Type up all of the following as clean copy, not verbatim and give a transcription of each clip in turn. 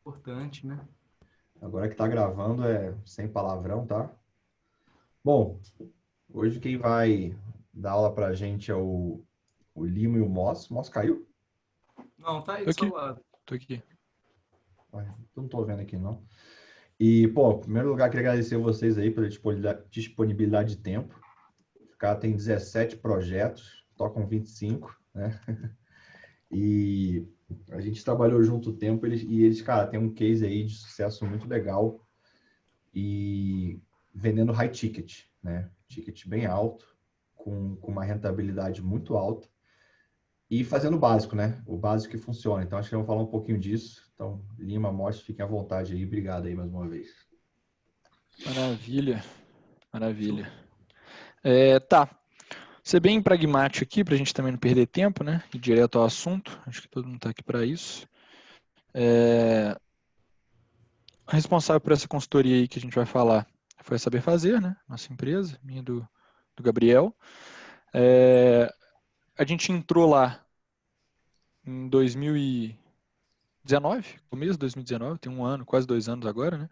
Importante, né? Agora que tá gravando é sem palavrão, tá? Bom, hoje quem vai dar aula pra gente é o Lima e o Moss. O Moss caiu? Não, tá aí Tô do seu aqui, lado. tô aqui. Ué, eu não tô vendo aqui, não. E, pô, em primeiro lugar, queria agradecer vocês aí pela disponibilidade de tempo. O cara tem 17 projetos, tocam 25, né? E a gente trabalhou junto o tempo e eles, cara, tem um case aí de sucesso muito legal e vendendo high ticket, né? Ticket bem alto, com uma rentabilidade muito alta e fazendo o básico, né? O básico que funciona. Então, acho que vamos falar um pouquinho disso. Então, Lima, Mostra, fiquem à vontade aí. Obrigado aí mais uma vez. Maravilha, maravilha. Tá, ser bem pragmático aqui, para a gente também não perder tempo, né? Ir direto ao assunto. Acho que todo mundo está aqui para isso. Responsável por essa consultoria aí que a gente vai falar foi a Saber Fazer, né? Nossa empresa, minha e do Gabriel. A gente entrou lá em 2019, começo de 2019, tem um ano, quase 2 anos agora, né?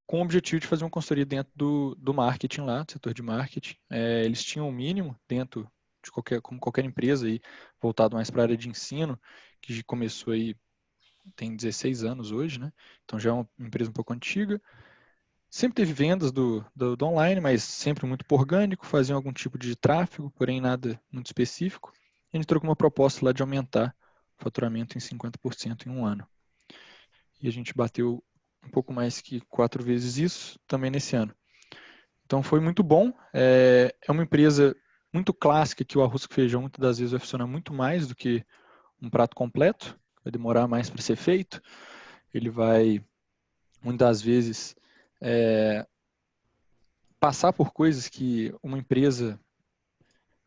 Com o objetivo de fazer uma consultoria dentro do marketing lá, do setor de marketing. Eles tinham um mínimo dentro de como qualquer empresa aí, voltado mais para a área de ensino, que começou aí, tem 16 anos hoje, né? Então já é uma empresa um pouco antiga. Sempre teve vendas do online, mas sempre muito por orgânico, faziam algum tipo de tráfego, porém nada muito específico. A gente trocou uma proposta lá de aumentar o faturamento em 50% em um ano. E a gente bateu um pouco mais que 4 vezes isso também nesse ano. Então foi muito bom. É uma empresa muito clássica que o arroz com feijão muitas das vezes vai funcionar muito mais do que um prato completo, vai demorar mais para ser feito. Ele vai, muitas das vezes, passar por coisas que uma empresa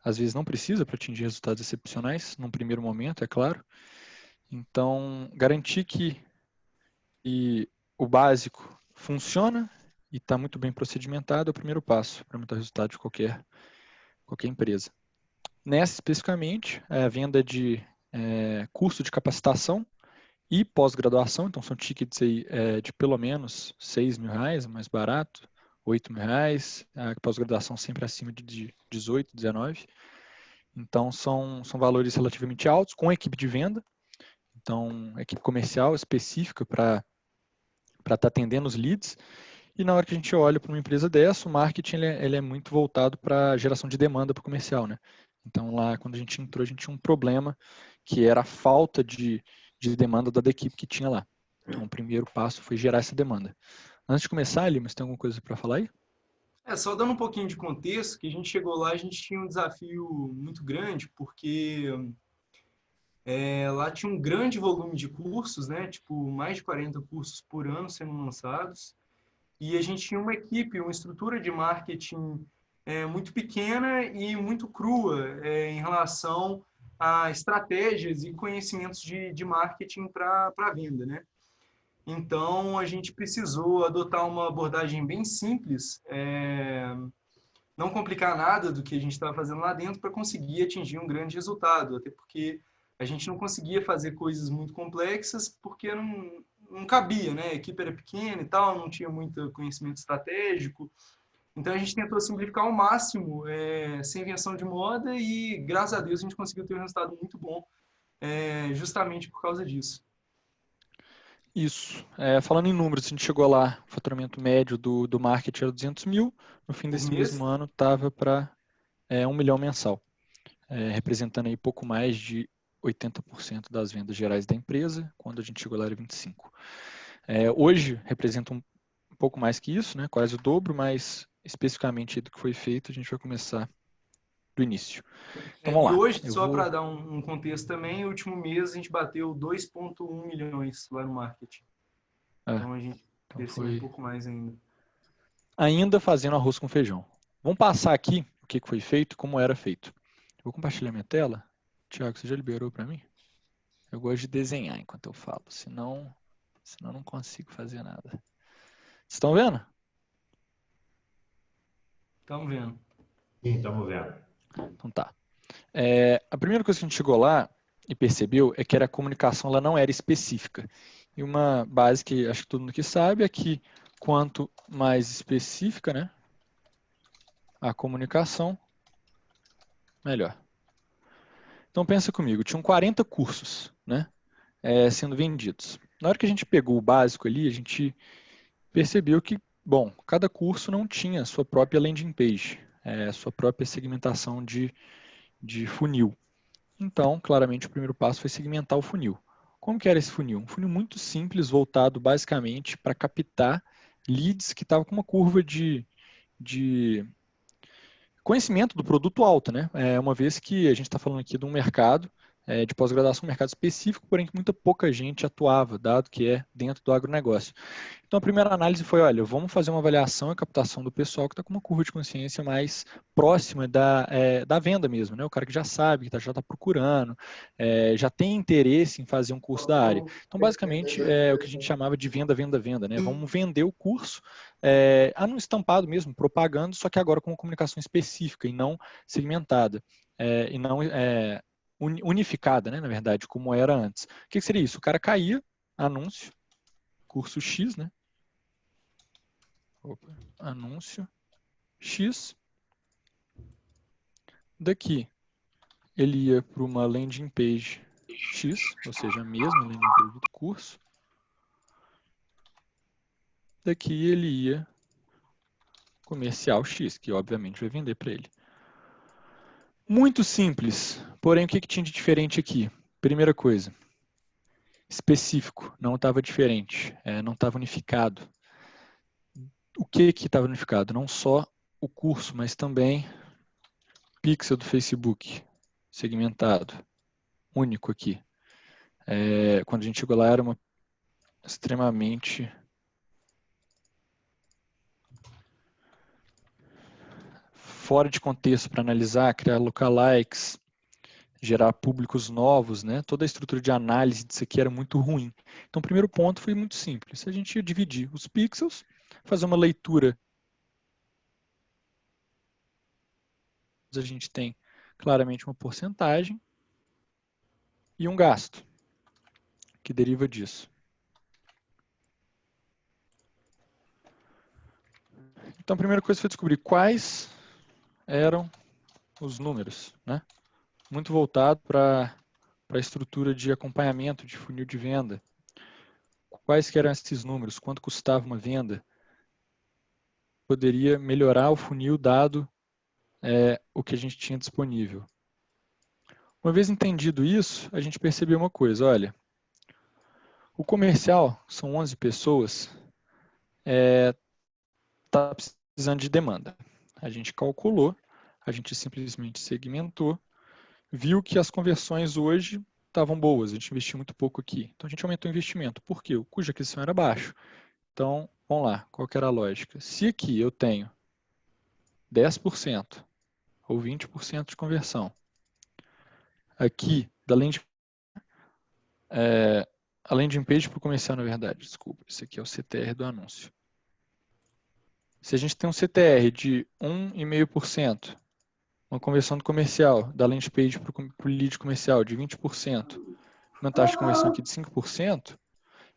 às vezes não precisa para atingir resultados excepcionais, num primeiro momento, é claro. Então, garantir que o básico funciona e está muito bem procedimentado é o primeiro passo para aumentar o resultado de qualquer empresa. Nessa especificamente, é a venda de curso de capacitação e pós-graduação, então são tickets aí, de pelo menos R$ 6.000, mais barato, R$ 8.000, a pós-graduação sempre acima de 18, 19. Então são valores relativamente altos, com equipe de venda, então equipe comercial específica para estar atendendo os leads. E na hora que a gente olha para uma empresa dessa, o marketing ele é muito voltado para geração de demanda para o comercial, né? Então lá, quando a gente entrou, a gente tinha um problema que era a falta de demanda da equipe que tinha lá. Então o primeiro passo foi gerar essa demanda. Antes de começar, Limas, tem alguma coisa para falar aí? Só dando um pouquinho de contexto, que a gente chegou lá, a gente tinha um desafio muito grande, porque lá tinha um grande volume de cursos, né? Tipo, mais de 40 cursos por ano sendo lançados. E a gente tinha uma equipe, uma estrutura de marketing muito pequena e muito crua em relação a estratégias e conhecimentos de marketing para venda, né? Então, a gente precisou adotar uma abordagem bem simples, não complicar nada do que a gente estava fazendo lá dentro para conseguir atingir um grande resultado, até porque a gente não conseguia fazer coisas muito complexas porque não cabia, né? A equipe era pequena e tal, não tinha muito conhecimento estratégico. Então a gente tentou simplificar ao máximo, sem invenção de moda, e graças a Deus a gente conseguiu ter um resultado muito bom, justamente por causa disso. Isso. Falando em números, a gente chegou lá, o faturamento médio do marketing era 200 mil, no fim Por desse mês, mesmo ano estava para 1 milhão mensal, representando aí pouco mais de 80% das vendas gerais da empresa, quando a gente chegou lá era 25%. Hoje representa um pouco mais que isso, né, quase o dobro, mas especificamente do que foi feito, a gente vai começar do início. Então vamos E lá. hoje, só para dar um contexto também, no último mês a gente bateu 2,1 milhões lá no marketing. Então a gente Então cresceu um foi pouco mais ainda. ainda fazendo arroz com feijão. Vamos passar aqui o que foi feito, como era feito. Vou compartilhar minha tela. Tiago, você já liberou para mim? Eu gosto de desenhar enquanto eu falo, senão eu não consigo fazer nada. Vocês estão vendo? Estamos vendo. Sim, estamos vendo. Então tá. A primeira coisa que a gente chegou lá e percebeu é que a comunicação ela não era específica. E uma base que acho que todo mundo aqui sabe é que quanto mais específica, né, a comunicação, melhor. Então pensa comigo, tinham 40 cursos, né, sendo vendidos. Na hora que a gente pegou o básico ali, a gente percebeu que, bom, cada curso não tinha sua própria landing page, sua própria segmentação de funil. Então, claramente, o primeiro passo foi segmentar o funil. Como que era esse funil? Um funil muito simples, voltado basicamente para captar leads que estavam com uma curva de conhecimento do produto alta, né? Uma vez que a gente está falando aqui de um mercado de pós-graduação, um mercado específico, porém que muita pouca gente atuava, dado que é dentro do agronegócio. Então a primeira análise foi, olha, vamos fazer uma avaliação e captação do pessoal que está com uma curva de consciência mais próxima da venda mesmo, né? O cara que já sabe, que já está procurando, já tem interesse em fazer um curso da área. Então basicamente é o que a gente chamava de venda, venda, venda, né? Vamos vender o curso no estampado mesmo, propaganda, só que agora com uma comunicação específica e não segmentada, e não unificada, né, na verdade, como era antes. O que seria isso? O cara caía, anúncio, curso X, né? Opa, anúncio X. Daqui ele ia para uma landing page X, ou seja, a mesma landing page do curso. Daqui ele ia comercial X, que obviamente vai vender para ele. Muito simples, porém o que tinha de diferente aqui? Primeira coisa, específico, não estava diferente, não estava unificado. O que estava unificado? Não só o curso, mas também pixel do Facebook, segmentado, único aqui. Quando a gente chegou lá era extremamente fora de contexto para analisar, criar lookalikes, gerar públicos novos, né? Toda a estrutura de análise disso aqui era muito ruim. Então, o primeiro ponto foi muito simples. A gente ia dividir os pixels, fazer uma leitura. A gente tem claramente uma porcentagem e um gasto que deriva disso. Então, a primeira coisa foi descobrir quais eram os números, né? Muito voltado para a estrutura de acompanhamento de funil de venda. Quais que eram esses números? Quanto custava uma venda? Poderia melhorar o funil dado o que a gente tinha disponível. Uma vez entendido isso, a gente percebeu uma coisa, olha, o comercial, são 11 pessoas, está precisando de demanda. A gente calculou, a gente simplesmente segmentou, viu que as conversões hoje estavam boas, a gente investiu muito pouco aqui. Então a gente aumentou o investimento. Por quê? O custo de aquisição era baixo. Então, vamos lá, qual que era a lógica? Se aqui eu tenho 10% ou 20% de conversão, aqui, a landing page para o comercial, na verdade, desculpa, esse aqui é o CTR do anúncio. Se a gente tem um CTR de 1,5%, uma conversão do comercial, da landing page para o lead comercial de 20%, uma taxa de conversão aqui de 5%,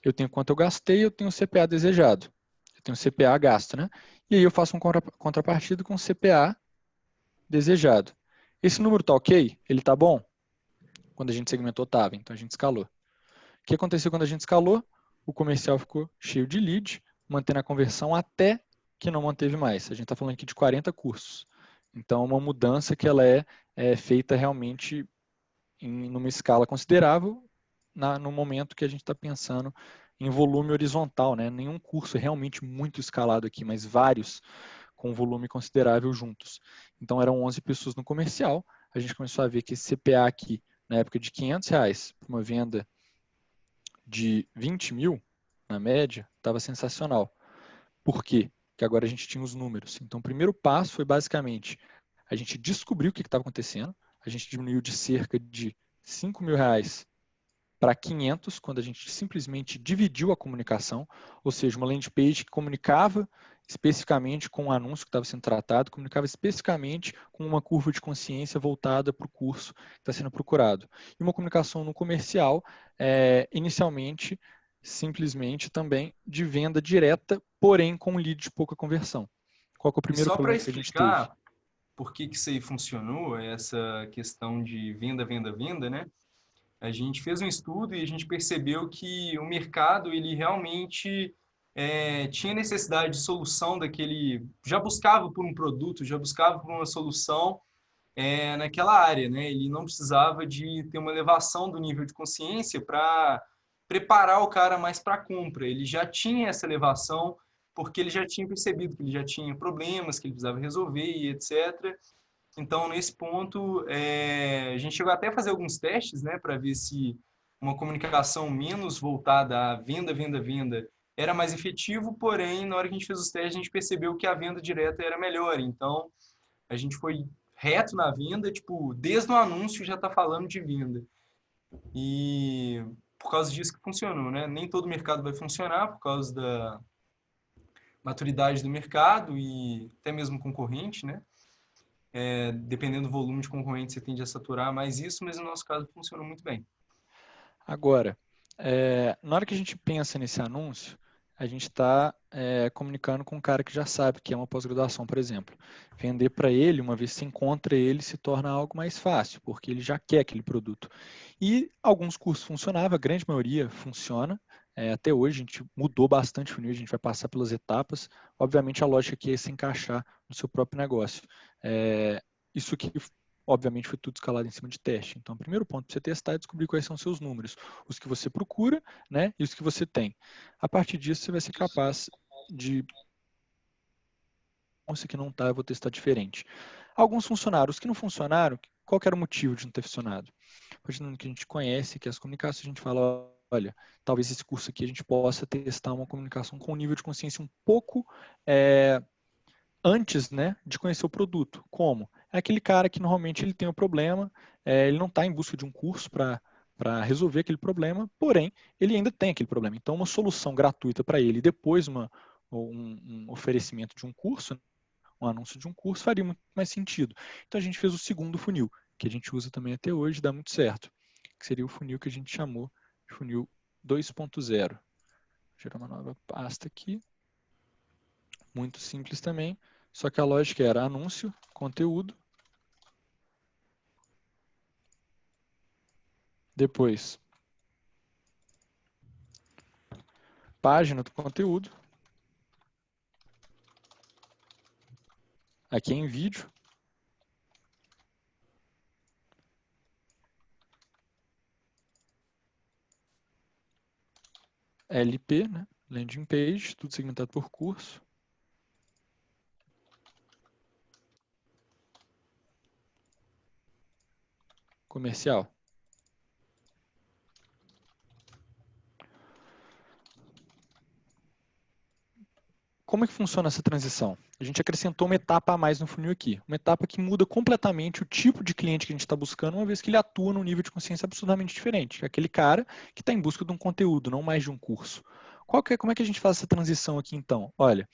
eu tenho quanto eu gastei, eu tenho o CPA desejado. Eu tenho o CPA gasto, né? E aí eu faço um contrapartida com o CPA desejado. Esse número está ok? Ele está bom? Quando a gente segmentou, estava, então a gente escalou. O que aconteceu quando a gente escalou? O comercial ficou cheio de lead, mantendo a conversão até que não manteve mais. A gente está falando aqui de 40 cursos. Então, uma mudança que ela é feita realmente numa escala considerável no momento que a gente está pensando em volume horizontal, né? Nenhum curso é realmente muito escalado aqui, mas vários com volume considerável juntos. Então, eram 11 pessoas no comercial. A gente começou a ver que esse CPA aqui, na época de R$500, para uma venda de 20 mil, na média, estava sensacional. Por quê? Porque agora a gente tinha os números. Então, o primeiro passo foi basicamente a gente descobriu o que estava acontecendo, a gente diminuiu de cerca de R$5.000 para 500, quando a gente simplesmente dividiu a comunicação, ou seja, uma landing page que comunicava especificamente com o anúncio que estava sendo tratado, comunicava especificamente com uma curva de consciência voltada para o curso que está sendo procurado. E uma comunicação no comercial, inicialmente, simplesmente também de venda direta, porém com lead de pouca conversão. Qual que é o E primeiro só para problema que a gente teve? explicar por que isso aí funcionou, essa questão de venda, venda, venda, né? A gente fez um estudo e a gente percebeu que o mercado, ele realmente tinha necessidade de solução daquele... Já buscava por um produto, já buscava por uma solução naquela área, né? Ele não precisava de ter uma elevação do nível de consciência para preparar o cara mais para a compra. Ele já tinha essa elevação porque ele já tinha percebido que ele já tinha problemas que ele precisava resolver e etc. Então, nesse ponto, a gente chegou até a fazer alguns testes, né, para ver se uma comunicação menos voltada à venda, venda, venda era mais efetivo, porém, na hora que a gente fez os testes, a gente percebeu que a venda direta era melhor. Então, a gente foi reto na venda, tipo, desde o anúncio já está falando de venda. E por causa disso que funcionou, né? Nem todo mercado vai funcionar por causa da maturidade do mercado e até mesmo concorrente, né? Dependendo do volume de concorrente, você tende a saturar mais isso, mas no nosso caso funciona muito bem. Agora, na hora que a gente pensa nesse anúncio, a gente está comunicando com um cara que já sabe que é uma pós-graduação, por exemplo. Vender para ele, uma vez que se encontra ele, se torna algo mais fácil, porque ele já quer aquele produto. E alguns cursos funcionavam, a grande maioria funciona. Até hoje a gente mudou bastante o funil, a gente vai passar pelas etapas. Obviamente a lógica aqui é se encaixar no seu próprio negócio. Isso aqui, obviamente, foi tudo escalado em cima de teste. Então, o primeiro ponto para você testar é descobrir quais são os seus números, os que você procura, né, e os que você tem. A partir disso, você vai ser capaz de... Esse que não está, eu vou testar diferente. Alguns funcionaram. Os que não funcionaram, qual que era o motivo de não ter funcionado? A partir do momento que a gente conhece, que as comunicações, a gente fala, olha, talvez esse curso aqui a gente possa testar uma comunicação com um nível de consciência um pouco antes, né, de conhecer o produto. Como? É aquele cara que normalmente ele tem um problema, ele não está em busca de um curso para resolver aquele problema, porém, ele ainda tem aquele problema. Então, uma solução gratuita para ele, depois um oferecimento de um curso, um anúncio de um curso, faria muito mais sentido. Então, a gente fez o segundo funil, que a gente usa também até hoje, dá muito certo, que seria o funil que a gente chamou de funil 2.0. Vou gerar uma nova pasta aqui. Muito simples também, só que a lógica era anúncio, conteúdo, depois página do conteúdo, aqui é em vídeo, LP, né? Landing page, tudo segmentado por curso, comercial. Como é que funciona essa transição? A gente acrescentou uma etapa a mais no funil aqui. Uma etapa que muda completamente o tipo de cliente que a gente está buscando, uma vez que ele atua num nível de consciência absurdamente diferente. Que é aquele cara que está em busca de um conteúdo, não mais de um curso. Como é que a gente faz essa transição aqui, então? Olha,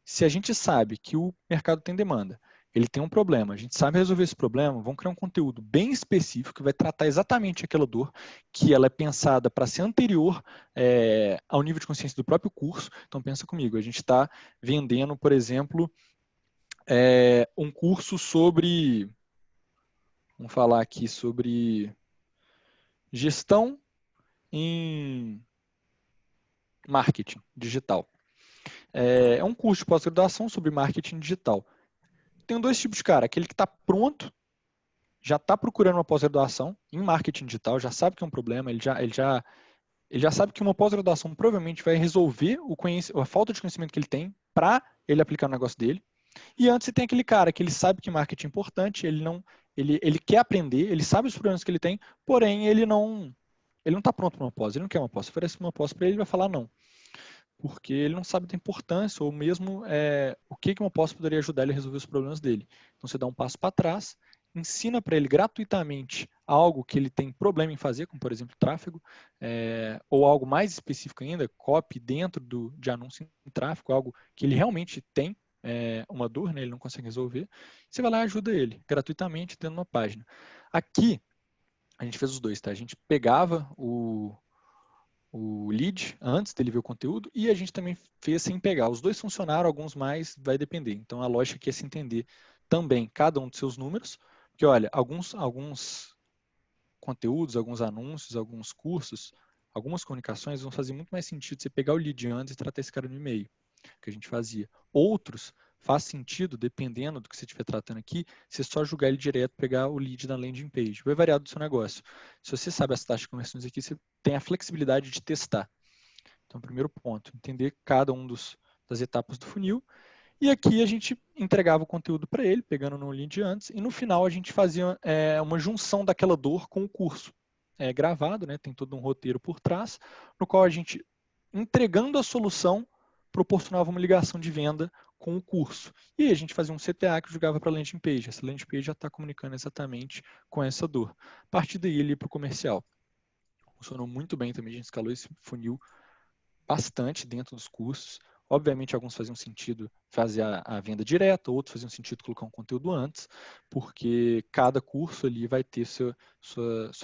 se a gente sabe que o mercado tem demanda, ele tem um problema, a gente sabe resolver esse problema, vamos criar um conteúdo bem específico que vai tratar exatamente aquela dor, que ela é pensada para ser anterior ao nível de consciência do próprio curso. Então pensa comigo, a gente está vendendo, por exemplo, um curso sobre, vamos falar aqui sobre gestão em marketing digital. É um curso de pós-graduação sobre marketing digital. Tem dois tipos de cara, aquele que está pronto, já está procurando uma pós-graduação em marketing digital, já sabe que é um problema, ele já sabe que uma pós-graduação provavelmente vai resolver a falta de conhecimento que ele tem para ele aplicar no negócio dele. E antes você tem aquele cara que ele sabe que marketing é importante, ele quer aprender, ele sabe os problemas que ele tem, porém ele não está pronto para uma pós, ele não quer uma pós. Se oferece uma pós para ele, ele vai falar não. Porque ele não sabe da importância ou mesmo o que uma pós poderia ajudar ele a resolver os problemas dele. Então você dá um passo para trás, ensina para ele gratuitamente algo que ele tem problema em fazer, como por exemplo tráfego, ou algo mais específico ainda, copy dentro de anúncio em tráfego, algo que ele realmente tem uma dor, né, ele não consegue resolver, você vai lá e ajuda ele gratuitamente dentro de uma página. Aqui, a gente fez os dois, tá? A gente pegava o lead antes dele ver o conteúdo e a gente também fez sem pegar. Os dois funcionaram, alguns mais, vai depender. Então, a lógica aqui é se entender também cada um dos seus números, porque, olha, alguns conteúdos, alguns anúncios, alguns cursos, algumas comunicações vão fazer muito mais sentido você pegar o lead antes e tratar esse cara no e-mail, que a gente fazia. Outros faz sentido, dependendo do que você estiver tratando aqui, você só jogar ele direto, pegar o lead na landing page. Vai variar do seu negócio. Se você sabe as taxas de conversões aqui, você tem a flexibilidade de testar. Então, primeiro ponto, entender cada um das etapas do funil. E aqui a gente entregava o conteúdo para ele, pegando no lead antes, e no final a gente fazia uma junção daquela dor com o curso. Gravado, né? Tem todo um roteiro por trás, no qual a gente, entregando a solução, proporcionava uma ligação de venda com o curso. E aí a gente fazia um CTA que jogava para a landing page. Essa landing page já está comunicando exatamente com essa dor. A partir daí ele ia para o comercial. Funcionou muito bem também, a gente escalou esse funil bastante dentro dos cursos. Obviamente, alguns faziam sentido fazer a venda direta, outros faziam sentido colocar um conteúdo antes, porque cada curso ali vai ter sua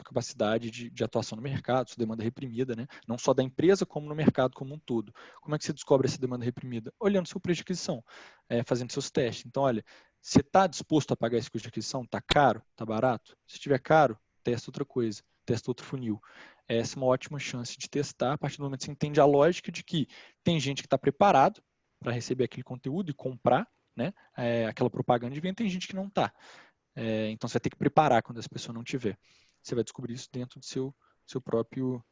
capacidade de atuação no mercado, sua demanda reprimida, né? Não só da empresa, como no mercado como um todo. Como é que você descobre essa demanda reprimida? Olhando seu preço de aquisição, fazendo seus testes. Então, olha, você está disposto a pagar esse custo de aquisição? Está caro? Está barato? Se estiver caro, testa outra coisa, testa outro funil. Essa é uma ótima chance de testar a partir do momento que você entende a lógica de que tem gente que está preparado para receber aquele conteúdo e comprar, né, aquela propaganda de venda, tem gente que não está. Então você vai ter que preparar quando essa pessoa não tiver. Você vai descobrir isso dentro do seu próprio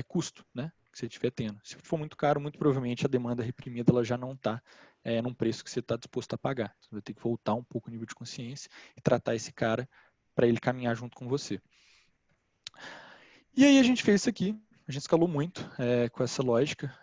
custo, né, que você estiver tendo. Se for muito caro, muito provavelmente a demanda reprimida ela já não está num preço que você está disposto a pagar. Você vai ter que voltar um pouco o nível de consciência e tratar esse cara para ele caminhar junto com você. E aí a gente fez isso aqui, a gente escalou muito com essa lógica.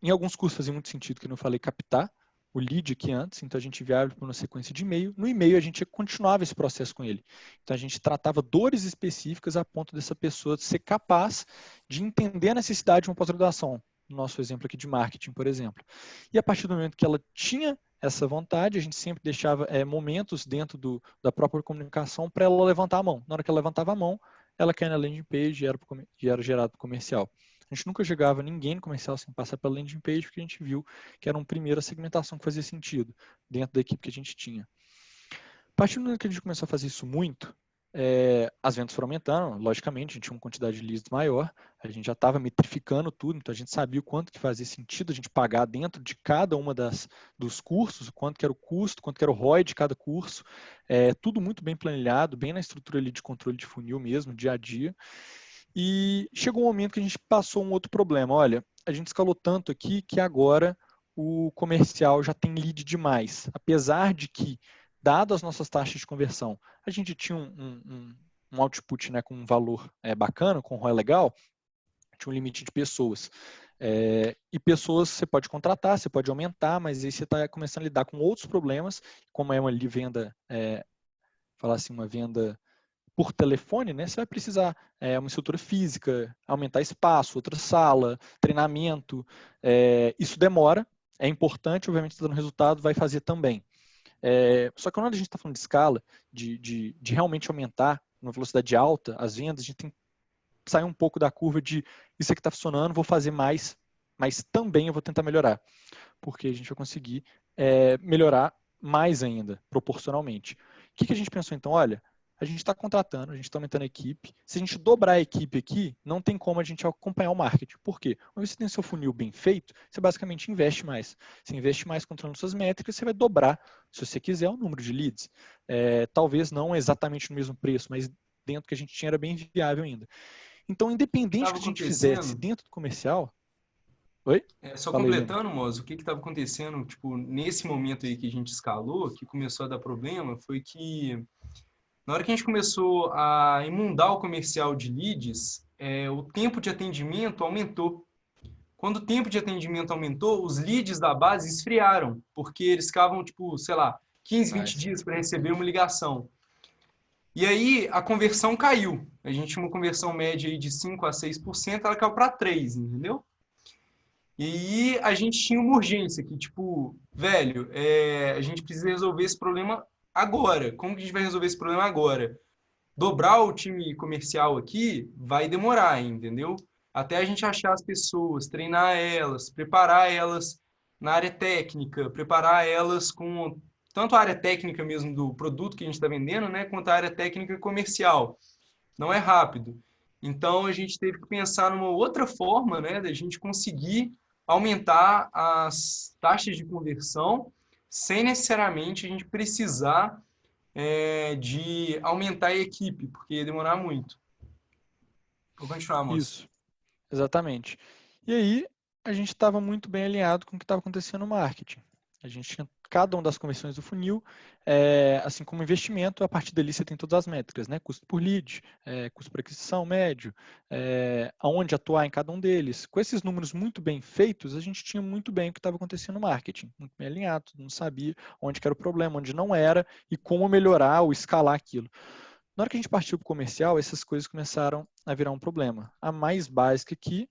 Em alguns cursos fazia muito sentido, que eu não falei, captar o lead aqui antes, então a gente enviava para uma sequência de e-mail. No e-mail a gente continuava esse processo com ele. Então a gente tratava dores específicas a ponto dessa pessoa ser capaz de entender a necessidade de uma pós-graduação. No nosso exemplo aqui de marketing, por exemplo. E a partir do momento que ela tinha essa vontade, a gente sempre deixava momentos dentro da própria comunicação para ela levantar a mão. Na hora que ela levantava a mão, ela caía na landing page e era gerado para o comercial. A gente nunca chegava ninguém no comercial sem passar pela landing page, porque a gente viu que era uma primeira segmentação que fazia sentido dentro da equipe que a gente tinha. A partir do momento que a gente começou a fazer isso muito, as vendas foram aumentando, logicamente, a gente tinha uma quantidade de leads maior, a gente já estava metrificando tudo, então a gente sabia o quanto que fazia sentido a gente pagar dentro de cada uma dos cursos, o quanto que era o custo, quanto que era o ROI de cada curso, tudo muito bem planilhado, bem na estrutura ali de controle de funil mesmo, dia a dia. E chegou um momento que a gente passou um outro problema. Olha, a gente escalou tanto aqui que agora o comercial já tem lead demais. Apesar de que, dadas as nossas taxas de conversão, a gente tinha um output, né, com um valor bacana, com um ROI legal, tinha um limite de pessoas. E pessoas você pode contratar, você pode aumentar, mas aí você está começando a lidar com outros problemas, como é uma venda, falar assim, uma venda por telefone, né? Você vai precisar uma estrutura física, aumentar espaço, outra sala, treinamento. Isso demora, é importante, obviamente, está dando resultado, vai fazer também. Só que quando a gente está falando de escala, de realmente aumentar numa velocidade alta as vendas, a gente tem que sair um pouco da curva de isso aqui está funcionando, vou fazer mais, mas também eu vou tentar melhorar, porque a gente vai conseguir melhorar mais ainda, proporcionalmente. O que a gente pensou então? Olha, a gente está contratando, a gente está aumentando a equipe. Se a gente dobrar a equipe aqui, não tem como a gente acompanhar o marketing. Por quê? Quando você tem seu funil bem feito, você basicamente investe mais. Você investe mais controlando suas métricas, você vai dobrar, se você quiser, o número de leads. Talvez não exatamente no mesmo preço, mas dentro que a gente tinha era bem viável ainda. Então, independente do que a gente fizesse dentro do comercial... Oi? Só completando, Moza, o que estava acontecendo, tipo, nesse momento aí que a gente escalou, que começou a dar problema, foi que na hora que a gente começou a inundar o comercial de leads, o tempo de atendimento aumentou. Quando o tempo de atendimento aumentou, os leads da base esfriaram, porque eles ficavam, tipo, sei lá, 15, 20 dias para receber uma ligação. E aí a conversão caiu. A gente tinha uma conversão média aí de 5 a 6%, ela caiu para 3%, entendeu? E aí a gente tinha uma urgência que, tipo, velho, a gente precisa resolver esse problema agora. Como que a gente vai resolver esse problema agora? Dobrar o time comercial aqui vai demorar, entendeu? Até a gente achar as pessoas, treinar elas, preparar elas na área técnica, preparar elas com tanto a área técnica mesmo do produto que a gente está vendendo, né, quanto a área técnica comercial. Não é rápido. Então a gente teve que pensar numa outra forma, né, da gente conseguir aumentar as taxas de conversão sem necessariamente a gente precisar de aumentar a equipe, porque ia demorar muito. Vou continuar, moço. Isso, exatamente. E aí, a gente estava muito bem alinhado com o que estava acontecendo no marketing. A gente tinha cada uma das conversões do funil, assim como investimento, a partir dali você tem todas as métricas, né? Custo por lead, custo por aquisição médio, aonde atuar em cada um deles. Com esses números muito bem feitos, a gente tinha muito bem o que estava acontecendo no marketing, muito bem alinhado, todo mundo sabia onde que era o problema, onde não era e como melhorar ou escalar aquilo. Na hora que a gente partiu para o comercial, essas coisas começaram a virar um problema. A mais básica aqui,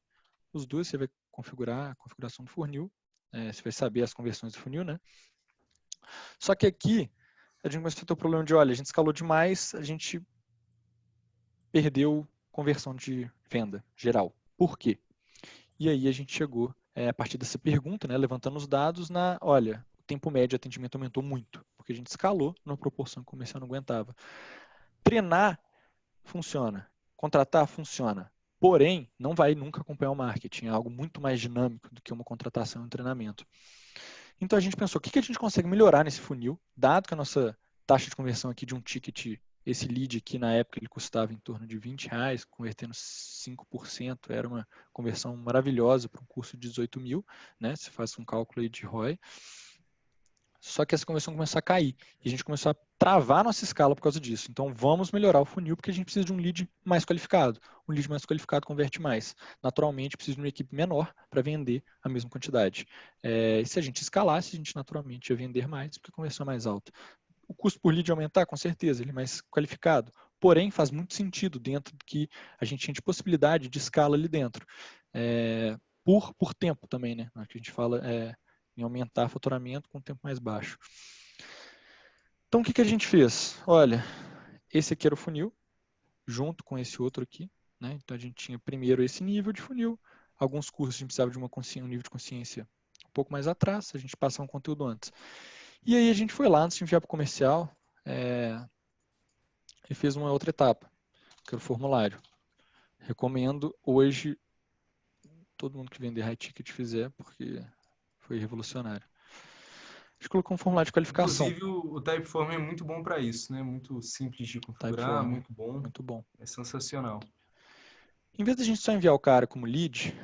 os dois, você vai configurar a configuração do funil, você vai saber as conversões do funil, né? Só que aqui, a gente começou a ter o problema de, olha, a gente escalou demais, a gente perdeu conversão de venda geral. Por quê? E aí a gente chegou, a partir dessa pergunta, né, levantando os dados, olha, o tempo médio de atendimento aumentou muito, porque a gente escalou numa proporção que o comercial não aguentava. Treinar funciona, contratar funciona, porém, não vai nunca acompanhar o marketing, é algo muito mais dinâmico do que uma contratação e um treinamento. Então a gente pensou, o que a gente consegue melhorar nesse funil, dado que a nossa taxa de conversão aqui de um ticket, esse lead aqui na época ele custava em torno de R$20, convertendo 5%, era uma conversão maravilhosa para um curso de 18 mil, né? Você faz um cálculo aí de ROI. Só que essa conversão começou a cair. E a gente começou a travar nossa escala por causa disso. Então, vamos melhorar o funil porque a gente precisa de um lead mais qualificado. Um lead mais qualificado converte mais. Naturalmente, precisa de uma equipe menor para vender a mesma quantidade. E se a gente escalasse, a gente naturalmente ia vender mais porque a conversão é mais alta. O custo por lead aumentar, com certeza, ele é mais qualificado. Porém, faz muito sentido dentro do que a gente tinha de possibilidade de escala ali dentro. Por tempo também, né? A gente fala em aumentar faturamento com um tempo mais baixo. Então, o que a gente fez? Olha, esse aqui era o funil, junto com esse outro aqui, né? Então, a gente tinha primeiro esse nível de funil, alguns cursos a gente precisava de um nível de consciência um pouco mais atrás, a gente passava um conteúdo antes. E aí a gente foi lá, antes de enviar para o comercial, e fez uma outra etapa, que era o formulário. Recomendo hoje, todo mundo que vender high ticket fizer, porque foi revolucionário. A gente colocou um formulário de qualificação. Inclusive, o Typeform é muito bom para isso, né? Muito simples de configurar, Typeform, muito bom. Muito bom. É sensacional. Em vez de a gente só enviar o cara como lead,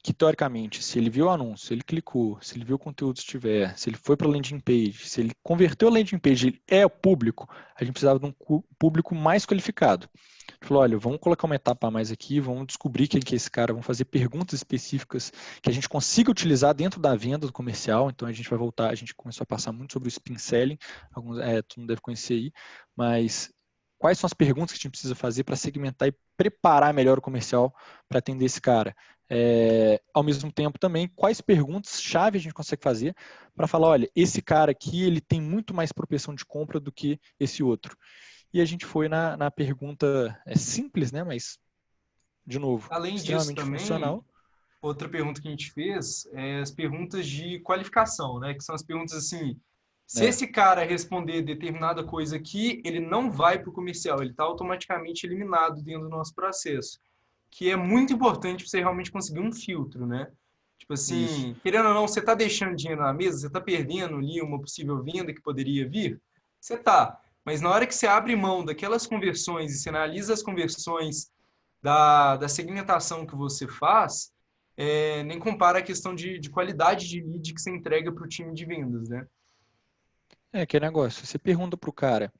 que teoricamente, se ele viu o anúncio, se ele clicou, se ele viu o conteúdo se tiver, se ele foi para a landing page, se ele converteu a landing page, ele é o público, a gente precisava de um público mais qualificado. A gente falou, olha, vamos colocar uma etapa a mais aqui, vamos descobrir quem que é esse cara, vamos fazer perguntas específicas que a gente consiga utilizar dentro da venda do comercial. Então a gente vai voltar, a gente começou a passar muito sobre o spin selling, todo mundo deve conhecer aí, mas quais são as perguntas que a gente precisa fazer para segmentar e preparar melhor o comercial para atender esse cara. Ao mesmo tempo também, quais perguntas-chave a gente consegue fazer para falar, olha, esse cara aqui ele tem muito mais propensão de compra do que esse outro. E a gente foi na pergunta simples, né? Mas, de novo, além extremamente disso, também, funcional. Outra pergunta que a gente fez é as perguntas de qualificação, né? Que são as perguntas assim, se esse cara responder determinada coisa aqui, ele não vai para o comercial, ele está automaticamente eliminado dentro do nosso processo. Que é muito importante para você realmente conseguir um filtro, né? Tipo assim, Isso. querendo ou não, você está deixando dinheiro na mesa, você está perdendo ali uma possível venda que poderia vir? Você tá. Mas na hora que você abre mão daquelas conversões e você analisa as conversões da segmentação que você faz, nem compara a questão de qualidade de lead que você entrega para o time de vendas, né? Que negócio. Você pergunta para o cara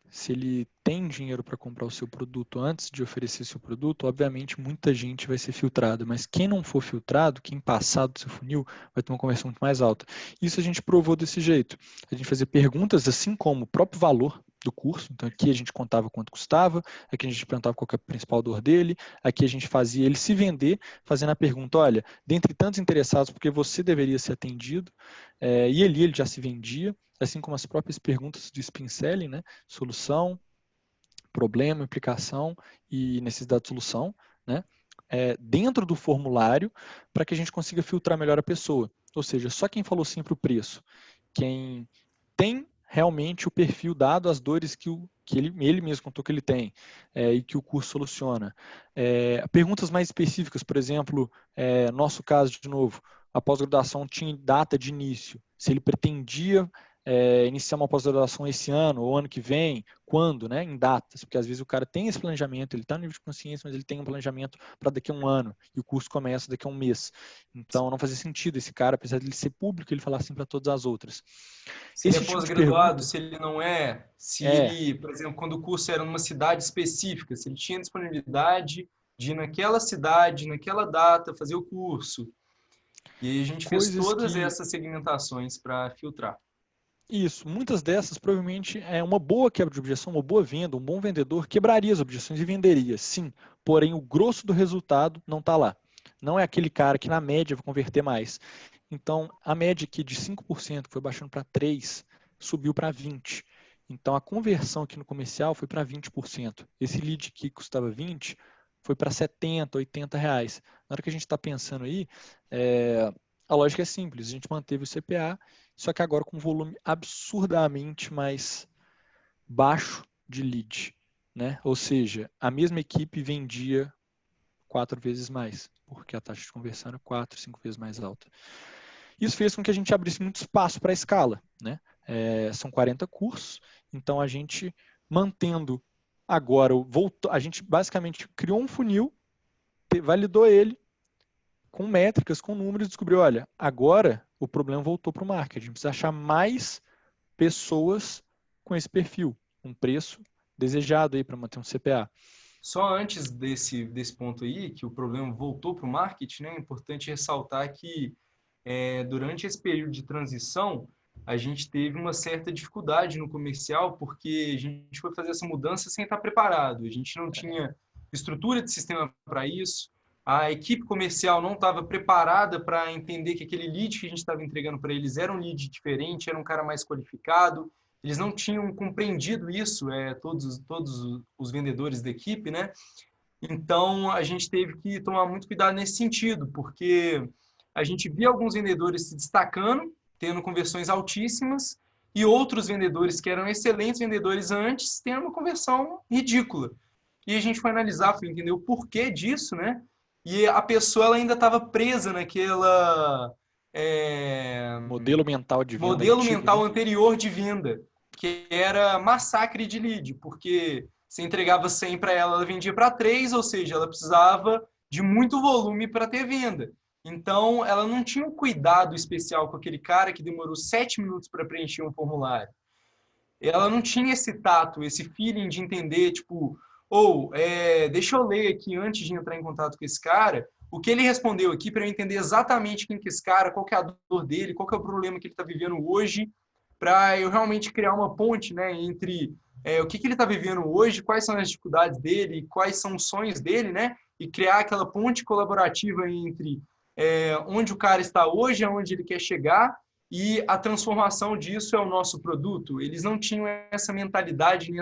se ele tem dinheiro para comprar o seu produto antes de oferecer seu produto, obviamente muita gente vai ser filtrada, mas quem não for filtrado, quem passar do seu funil, vai ter uma conversão muito mais alta. Isso a gente provou desse jeito. A gente fazia perguntas assim como o próprio valor do curso. Então, aqui a gente contava quanto custava, aqui a gente perguntava qual que é a principal dor dele, aqui a gente fazia ele se vender, fazendo a pergunta, olha, dentre tantos interessados, porque você deveria ser atendido, e ele já se vendia, assim como as próprias perguntas do Spin Selling, né? Solução, problema, implicação e necessidade de solução, né? Dentro do formulário, para que a gente consiga filtrar melhor a pessoa. Ou seja, só quem falou sim para o preço, quem tem realmente o perfil dado às dores que ele mesmo contou que ele tem e que o curso soluciona. Perguntas mais específicas, por exemplo, nosso caso de novo, a pós-graduação tinha data de início, se ele pretendia iniciar uma pós-graduação esse ano ou ano que vem, quando, né, em datas, porque às vezes o cara tem esse planejamento, ele está no nível de consciência, mas ele tem um planejamento para daqui a um ano e o curso começa daqui a um mês. Então não fazia sentido esse cara, apesar de ele ser público, ele falar assim para todas as outras. Se ele é pós-graduado, se ele não é, ele, por exemplo, quando o curso era numa cidade específica, se ele tinha disponibilidade de ir naquela cidade, naquela data, fazer o curso. E aí a gente fez todas essas segmentações para filtrar. Isso, muitas dessas provavelmente uma boa quebra de objeção, uma boa venda, um bom vendedor quebraria as objeções e venderia, sim. Porém, o grosso do resultado não está lá. Não é aquele cara que na média vai converter mais. Então, a média aqui de 5% foi baixando para 3%, subiu para 20%. Então, a conversão aqui no comercial foi para 20%. Esse lead que custava 20 foi para 70, 80 reais. Na hora que a gente está pensando aí, a lógica é simples. A gente manteve o CPA, só que agora com um volume absurdamente mais baixo de lead, né? Ou seja, a mesma equipe vendia 4 vezes mais, porque a taxa de conversão era 4, 5 vezes mais alta. Isso fez com que a gente abrisse muito espaço para a escala, né? São 40 cursos, então a gente mantendo agora, a gente basicamente criou um funil, validou ele com métricas, com números, descobriu, olha, agora o problema voltou para o marketing, a gente precisa achar mais pessoas com esse perfil, um preço desejado aí para manter um CPA. Só antes desse ponto aí, que o problema voltou para o marketing, né, é importante ressaltar que durante esse período de transição, a gente teve uma certa dificuldade no comercial, porque a gente foi fazer essa mudança sem estar preparado. A gente não tinha estrutura de sistema para isso, a equipe comercial não estava preparada para entender que aquele lead que a gente estava entregando para eles era um lead diferente, era um cara mais qualificado. Eles não tinham compreendido isso, todos os vendedores da equipe, né? Então, a gente teve que tomar muito cuidado nesse sentido, porque a gente via alguns vendedores se destacando, tendo conversões altíssimas, e outros vendedores que eram excelentes vendedores antes, tendo uma conversão ridícula. E a gente foi analisar, foi entender o porquê disso, né? E a pessoa ela ainda estava presa naquela... modelo mental de venda modelo antigo, mental né? anterior de venda, que era massacre de lead, porque você entregava 100 para ela, ela vendia para 3, ou seja, ela precisava de muito volume para ter venda. Então, ela não tinha um cuidado especial com aquele cara que demorou 7 minutos para preencher um formulário. Ela não tinha esse tato, esse feeling de entender, tipo, deixa eu ler aqui antes de entrar em contato com esse cara, o que ele respondeu aqui para eu entender exatamente quem que é esse cara, qual que é a dor dele, qual que é o problema que ele está vivendo hoje, para eu realmente criar uma ponte, né, entre o que ele está vivendo hoje, quais são as dificuldades dele, quais são os sonhos dele, né, e criar aquela ponte colaborativa entre onde o cara está hoje, aonde ele quer chegar, e a transformação disso é o nosso produto. Eles não tinham essa mentalidade,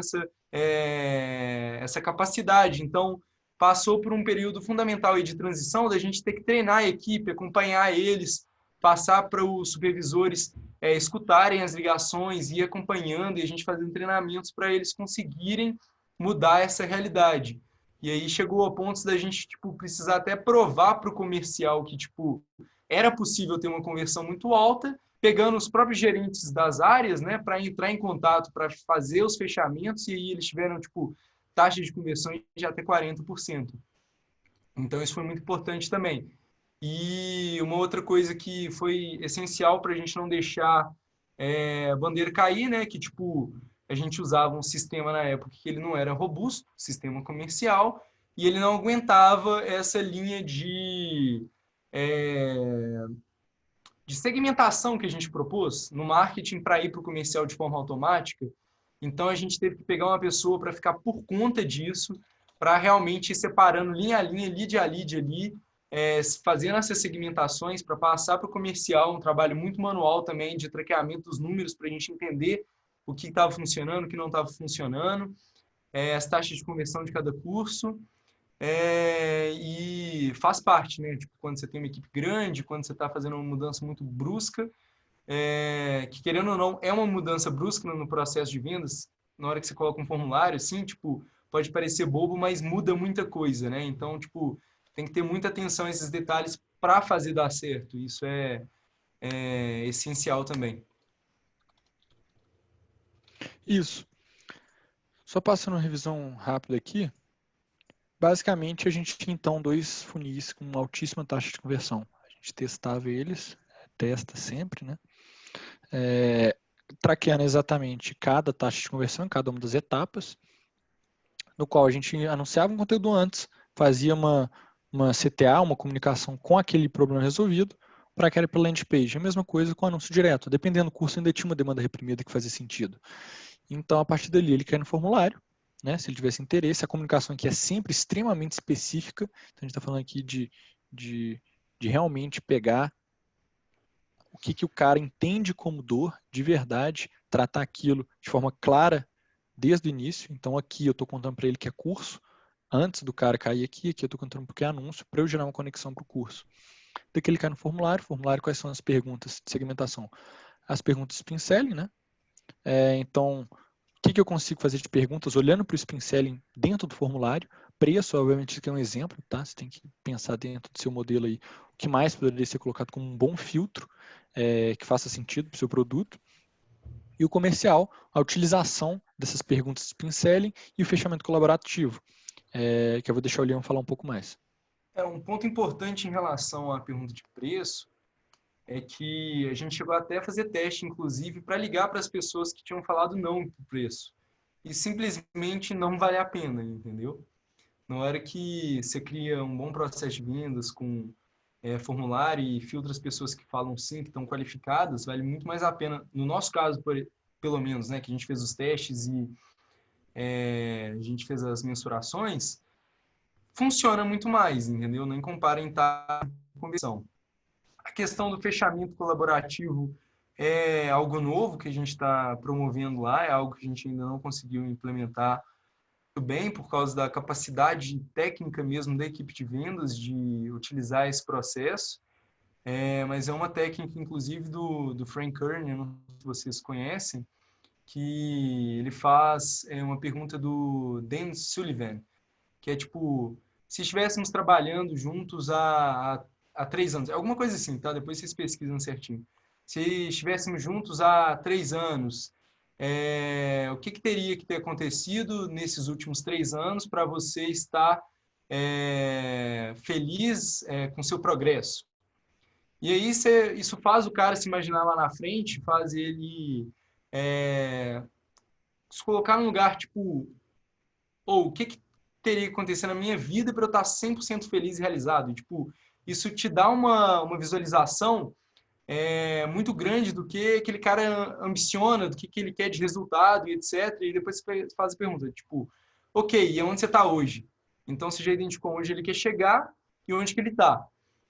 essa capacidade. Então, passou por um período fundamental aí de transição, da gente ter que treinar a equipe, acompanhar eles, passar para os supervisores escutarem as ligações, ir acompanhando e a gente fazendo treinamentos para eles conseguirem mudar essa realidade. E aí chegou a pontos da gente precisar até provar para o comercial que era possível ter uma conversão muito alta, pegando os próprios gerentes das áreas, né, para entrar em contato, para fazer os fechamentos, e aí eles tiveram taxa de conversão de até 40%. Então, isso foi muito importante também. E uma outra coisa que foi essencial para a gente não deixar a bandeira cair, né, que a gente usava um sistema na época que ele não era robusto, sistema comercial, e ele não aguentava essa linha de segmentação que a gente propôs no marketing para ir para o comercial de forma automática. Então, a gente teve que pegar uma pessoa para ficar por conta disso, para realmente ir separando linha a linha, lead a lead ali, fazendo essas segmentações para passar para o comercial, um trabalho muito manual também de traqueamento dos números para a gente entender o que estava funcionando, o que não estava funcionando, as taxas de conversão de cada curso. E faz parte, né? Tipo, quando você tem uma equipe grande, quando você está fazendo uma mudança muito brusca, que querendo ou não, é uma mudança brusca no processo de vendas, na hora que você coloca um formulário, assim, tipo, pode parecer bobo, mas muda muita coisa, né? Então, tipo, tem que ter muita atenção a esses detalhes para fazer dar certo. Isso é essencial também. Isso. Só passando uma revisão rápida aqui. Basicamente, a gente tinha então 2 funis com uma altíssima taxa de conversão. A gente testava eles, testa sempre, né? Traqueando exatamente cada taxa de conversão, cada uma das etapas, no qual a gente anunciava um conteúdo antes, fazia uma CTA, uma comunicação com aquele problema resolvido, para aquela landing page. A mesma coisa com o anúncio direto. Dependendo do curso, ainda tinha uma demanda reprimida que fazia sentido. Então, a partir dali, ele cai no formulário, né, se ele tivesse interesse. A comunicação aqui é sempre extremamente específica. Então, a gente está falando aqui de realmente pegar o que o cara entende como dor, de verdade, tratar aquilo de forma clara desde o início. Então, aqui eu estou contando para ele que é curso, antes do cara cair aqui eu estou contando porque é anúncio, para eu gerar uma conexão para o curso. Daqui ele cai no formulário, quais são as perguntas de segmentação? As perguntas Spin Selling, né? Então, o que eu consigo fazer de perguntas olhando para o Spin Selling dentro do formulário? Preço, obviamente, isso aqui é um exemplo, tá? Você tem que pensar dentro do seu modelo aí o que mais poderia ser colocado como um bom filtro que faça sentido para o seu produto. E o comercial, a utilização dessas perguntas de Spin Selling e o fechamento colaborativo, que eu vou deixar o Leon falar um pouco mais. Um ponto importante em relação à pergunta de preço é que a gente chegou até a fazer teste, inclusive, para ligar para as pessoas que tinham falado não para o preço. E simplesmente não vale a pena, entendeu? Na hora que você cria um bom processo de vendas com formulário e filtra as pessoas que falam sim, que estão qualificadas, vale muito mais a pena. No nosso caso, pelo menos, né, que a gente fez os testes e a gente fez as mensurações, funciona muito mais, entendeu? Nem compara em taxa de conversão. A questão do fechamento colaborativo é algo novo que a gente está promovendo lá, é algo que a gente ainda não conseguiu implementar muito bem por causa da capacidade técnica mesmo da equipe de vendas de utilizar esse processo. Mas é uma técnica, inclusive, do Frank Kern, não sei se vocês conhecem, que ele faz uma pergunta do Dan Sullivan, que é tipo, se estivéssemos trabalhando juntos há 3 anos, alguma coisa assim, tá? Depois vocês pesquisam certinho. Se estivéssemos juntos há 3 anos, o que teria que ter acontecido nesses últimos 3 anos para você estar feliz com seu progresso? E aí isso faz o cara se imaginar lá na frente, faz ele se colocar num lugar tipo, o que teria que acontecer na minha vida para eu estar 100% feliz e realizado? E, tipo, isso te dá uma visualização muito grande do que aquele cara ambiciona, do que ele quer de resultado e etc. E depois você faz a pergunta, tipo, ok, e onde você está hoje? Então, você já identificou onde ele quer chegar e onde que ele está,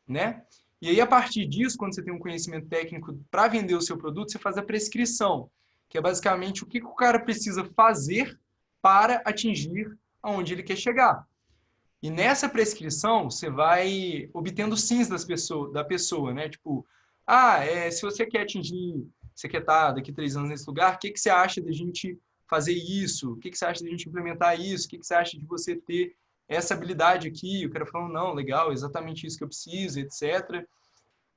né? E aí, a partir disso, quando você tem um conhecimento técnico para vender o seu produto, você faz a prescrição, que é basicamente o que o cara precisa fazer para atingir aonde ele quer chegar. E nessa prescrição, você vai obtendo sims da pessoa, né? Tipo, se você quer atingir, você quer estar daqui 3 anos nesse lugar, o que você acha da gente fazer isso? O que você acha da gente implementar isso? O que você acha de você ter essa habilidade aqui? O cara falando, não, legal, exatamente isso que eu preciso, etc.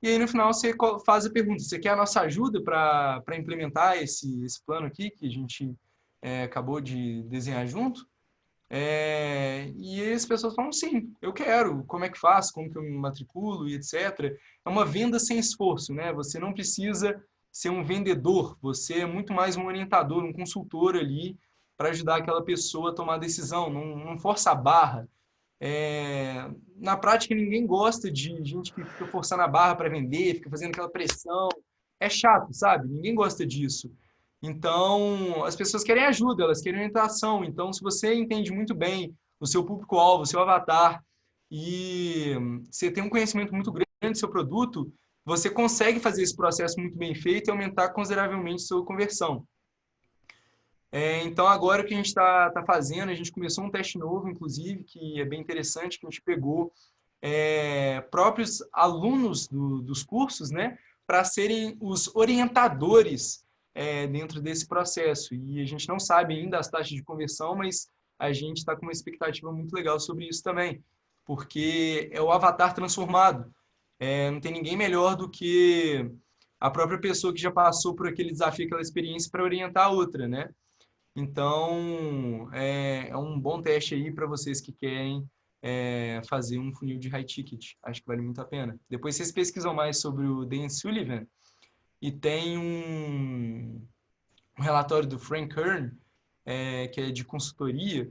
E aí, no final, você faz a pergunta, você quer a nossa ajuda para implementar esse plano aqui que a gente acabou de desenhar junto? E as pessoas falam, sim, eu quero, como é que faço, como que eu me matriculo e etc. É uma venda sem esforço, né? Você não precisa ser um vendedor, você é muito mais um orientador, um consultor ali para ajudar aquela pessoa a tomar a decisão, não força a barra. Na prática, ninguém gosta de gente que fica forçando a barra para vender, fica fazendo aquela pressão. É chato, sabe? Ninguém gosta disso. Então, as pessoas querem ajuda, elas querem orientação. Então, se você entende muito bem o seu público-alvo, o seu avatar, e você tem um conhecimento muito grande do seu produto, você consegue fazer esse processo muito bem feito e aumentar consideravelmente sua conversão. Então, agora o que a gente está fazendo, a gente começou um teste novo, inclusive, que é bem interessante, que a gente pegou próprios alunos dos cursos, né, para serem os orientadores dentro desse processo. E a gente não sabe ainda as taxas de conversão, mas a gente está com uma expectativa muito legal sobre isso também, porque é o avatar transformado. Não tem ninguém melhor do que a própria pessoa que já passou por aquele desafio, aquela experiência para orientar a outra, né? Então, é um bom teste aí para vocês que querem fazer um funil de high ticket. Acho que vale muito a pena. Depois vocês pesquisam mais sobre o Dan Sullivan e tem um relatório do Frank Kern, que é de consultoria,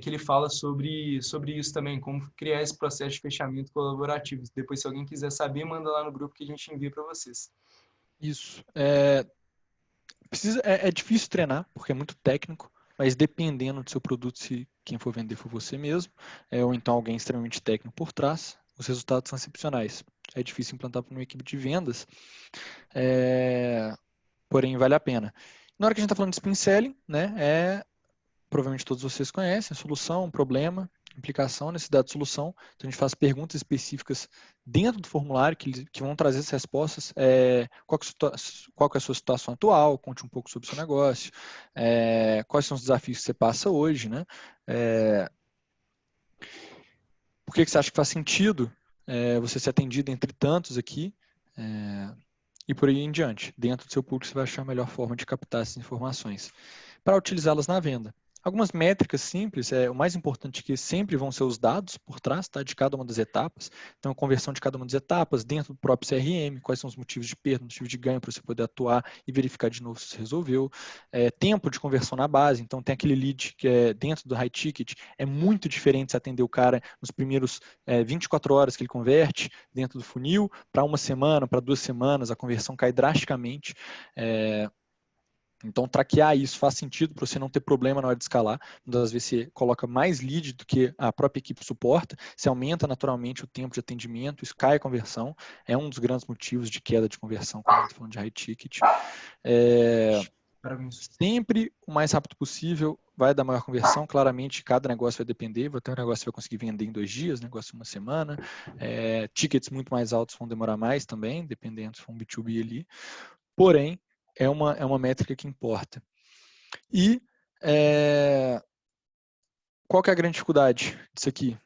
que ele fala sobre isso também, como criar esse processo de fechamento colaborativo. Depois, se alguém quiser saber, manda lá no grupo que a gente envia para vocês. Isso. É difícil treinar, porque é muito técnico, mas dependendo do seu produto, se quem for vender for você mesmo, ou então alguém extremamente técnico por trás, os resultados são excepcionais. É difícil implantar para uma equipe de vendas, porém vale a pena. Na hora que a gente está falando de spin selling, né, provavelmente todos vocês conhecem, solução, problema, implicação, necessidade de solução. Então, a gente faz perguntas específicas dentro do formulário que vão trazer as respostas. Qual que é a sua situação atual? Conte um pouco sobre o seu negócio. Quais são os desafios que você passa hoje, né? Por que você acha que faz sentido você ser atendido entre tantos aqui? E por aí em diante. Dentro do seu público, você vai achar a melhor forma de captar essas informações para utilizá-las na venda. Algumas métricas simples, o mais importante que sempre vão ser os dados por trás, tá, de cada uma das etapas. Então, a conversão de cada uma das etapas dentro do próprio CRM, quais são os motivos de perda, motivos de ganho para você poder atuar e verificar de novo se você resolveu. Tempo de conversão na base, então tem aquele lead que é dentro do high ticket, é muito diferente se atender o cara nos primeiros 24 horas que ele converte dentro do funil, para uma semana, para 2 semanas, a conversão cai drasticamente. Então, traquear isso faz sentido para você não ter problema na hora de escalar. Muitas vezes você coloca mais lead do que a própria equipe suporta, você aumenta naturalmente o tempo de atendimento, isso cai a conversão, é um dos grandes motivos de queda de conversão quando a gente está falando de high ticket. Sempre o mais rápido possível vai dar maior conversão. Claramente, cada negócio vai depender. Vai ter um negócio que vai conseguir vender em 2 dias, negócio em 1 semana. Tickets muito mais altos vão demorar mais também, dependendo se for um B2B ali. Porém, é uma métrica que importa. E qual que é a grande dificuldade disso aqui?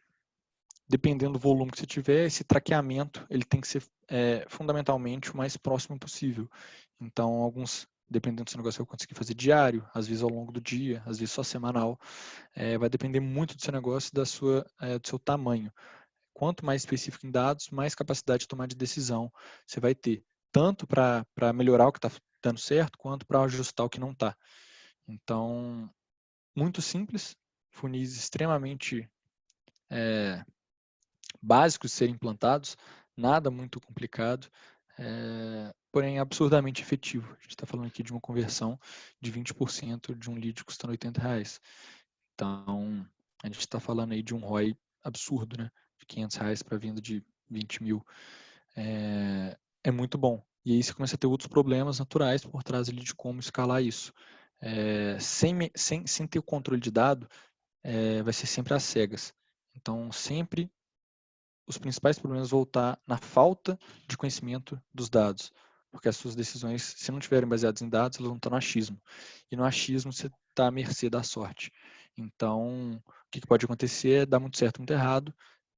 Dependendo do volume que você tiver, esse traqueamento ele tem que ser fundamentalmente o mais próximo possível. Então, dependendo do seu negócio, eu vou conseguir fazer diário, às vezes ao longo do dia, às vezes só semanal. Vai depender muito do seu negócio e do seu tamanho. Quanto mais específico em dados, mais capacidade de tomar de decisão você vai ter. Tanto para melhorar o que está dando certo, quanto para ajustar o que não está. Então, muito simples, funis extremamente básicos de serem implantados, nada muito complicado, porém absurdamente efetivo. A gente está falando aqui de uma conversão de 20% de um lead custando R$80. Então, a gente está falando aí de um ROI absurdo, né? De R$500 para venda de 20 mil. É muito bom. E aí você começa a ter outros problemas naturais por trás ali de como escalar isso. Sem ter o controle de dado, vai ser sempre às cegas. Então, sempre os principais problemas vão voltar na falta de conhecimento dos dados. Porque as suas decisões, se não estiverem baseadas em dados, elas vão estar no achismo. E no achismo você está à mercê da sorte. Então, o que pode acontecer é dar muito certo, muito errado.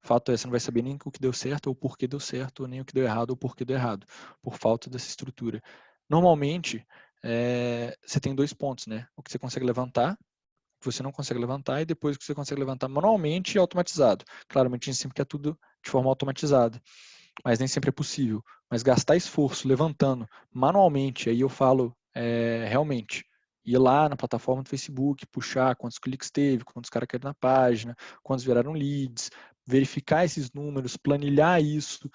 O fato é, você não vai saber nem o que deu certo, ou o porquê deu certo, ou nem o que deu errado, ou o porquê deu errado, por falta dessa estrutura. Normalmente, você tem 2 pontos, né? O que você consegue levantar, o que você não consegue levantar, e depois o que você consegue levantar manualmente e automatizado. Claramente, a gente sempre quer tudo de forma automatizada, mas nem sempre é possível. Mas gastar esforço levantando manualmente, aí eu falo realmente, ir lá na plataforma do Facebook, puxar quantos cliques teve, quantos caras querem na página, quantos viraram leads, verificar esses números, planilhar isso,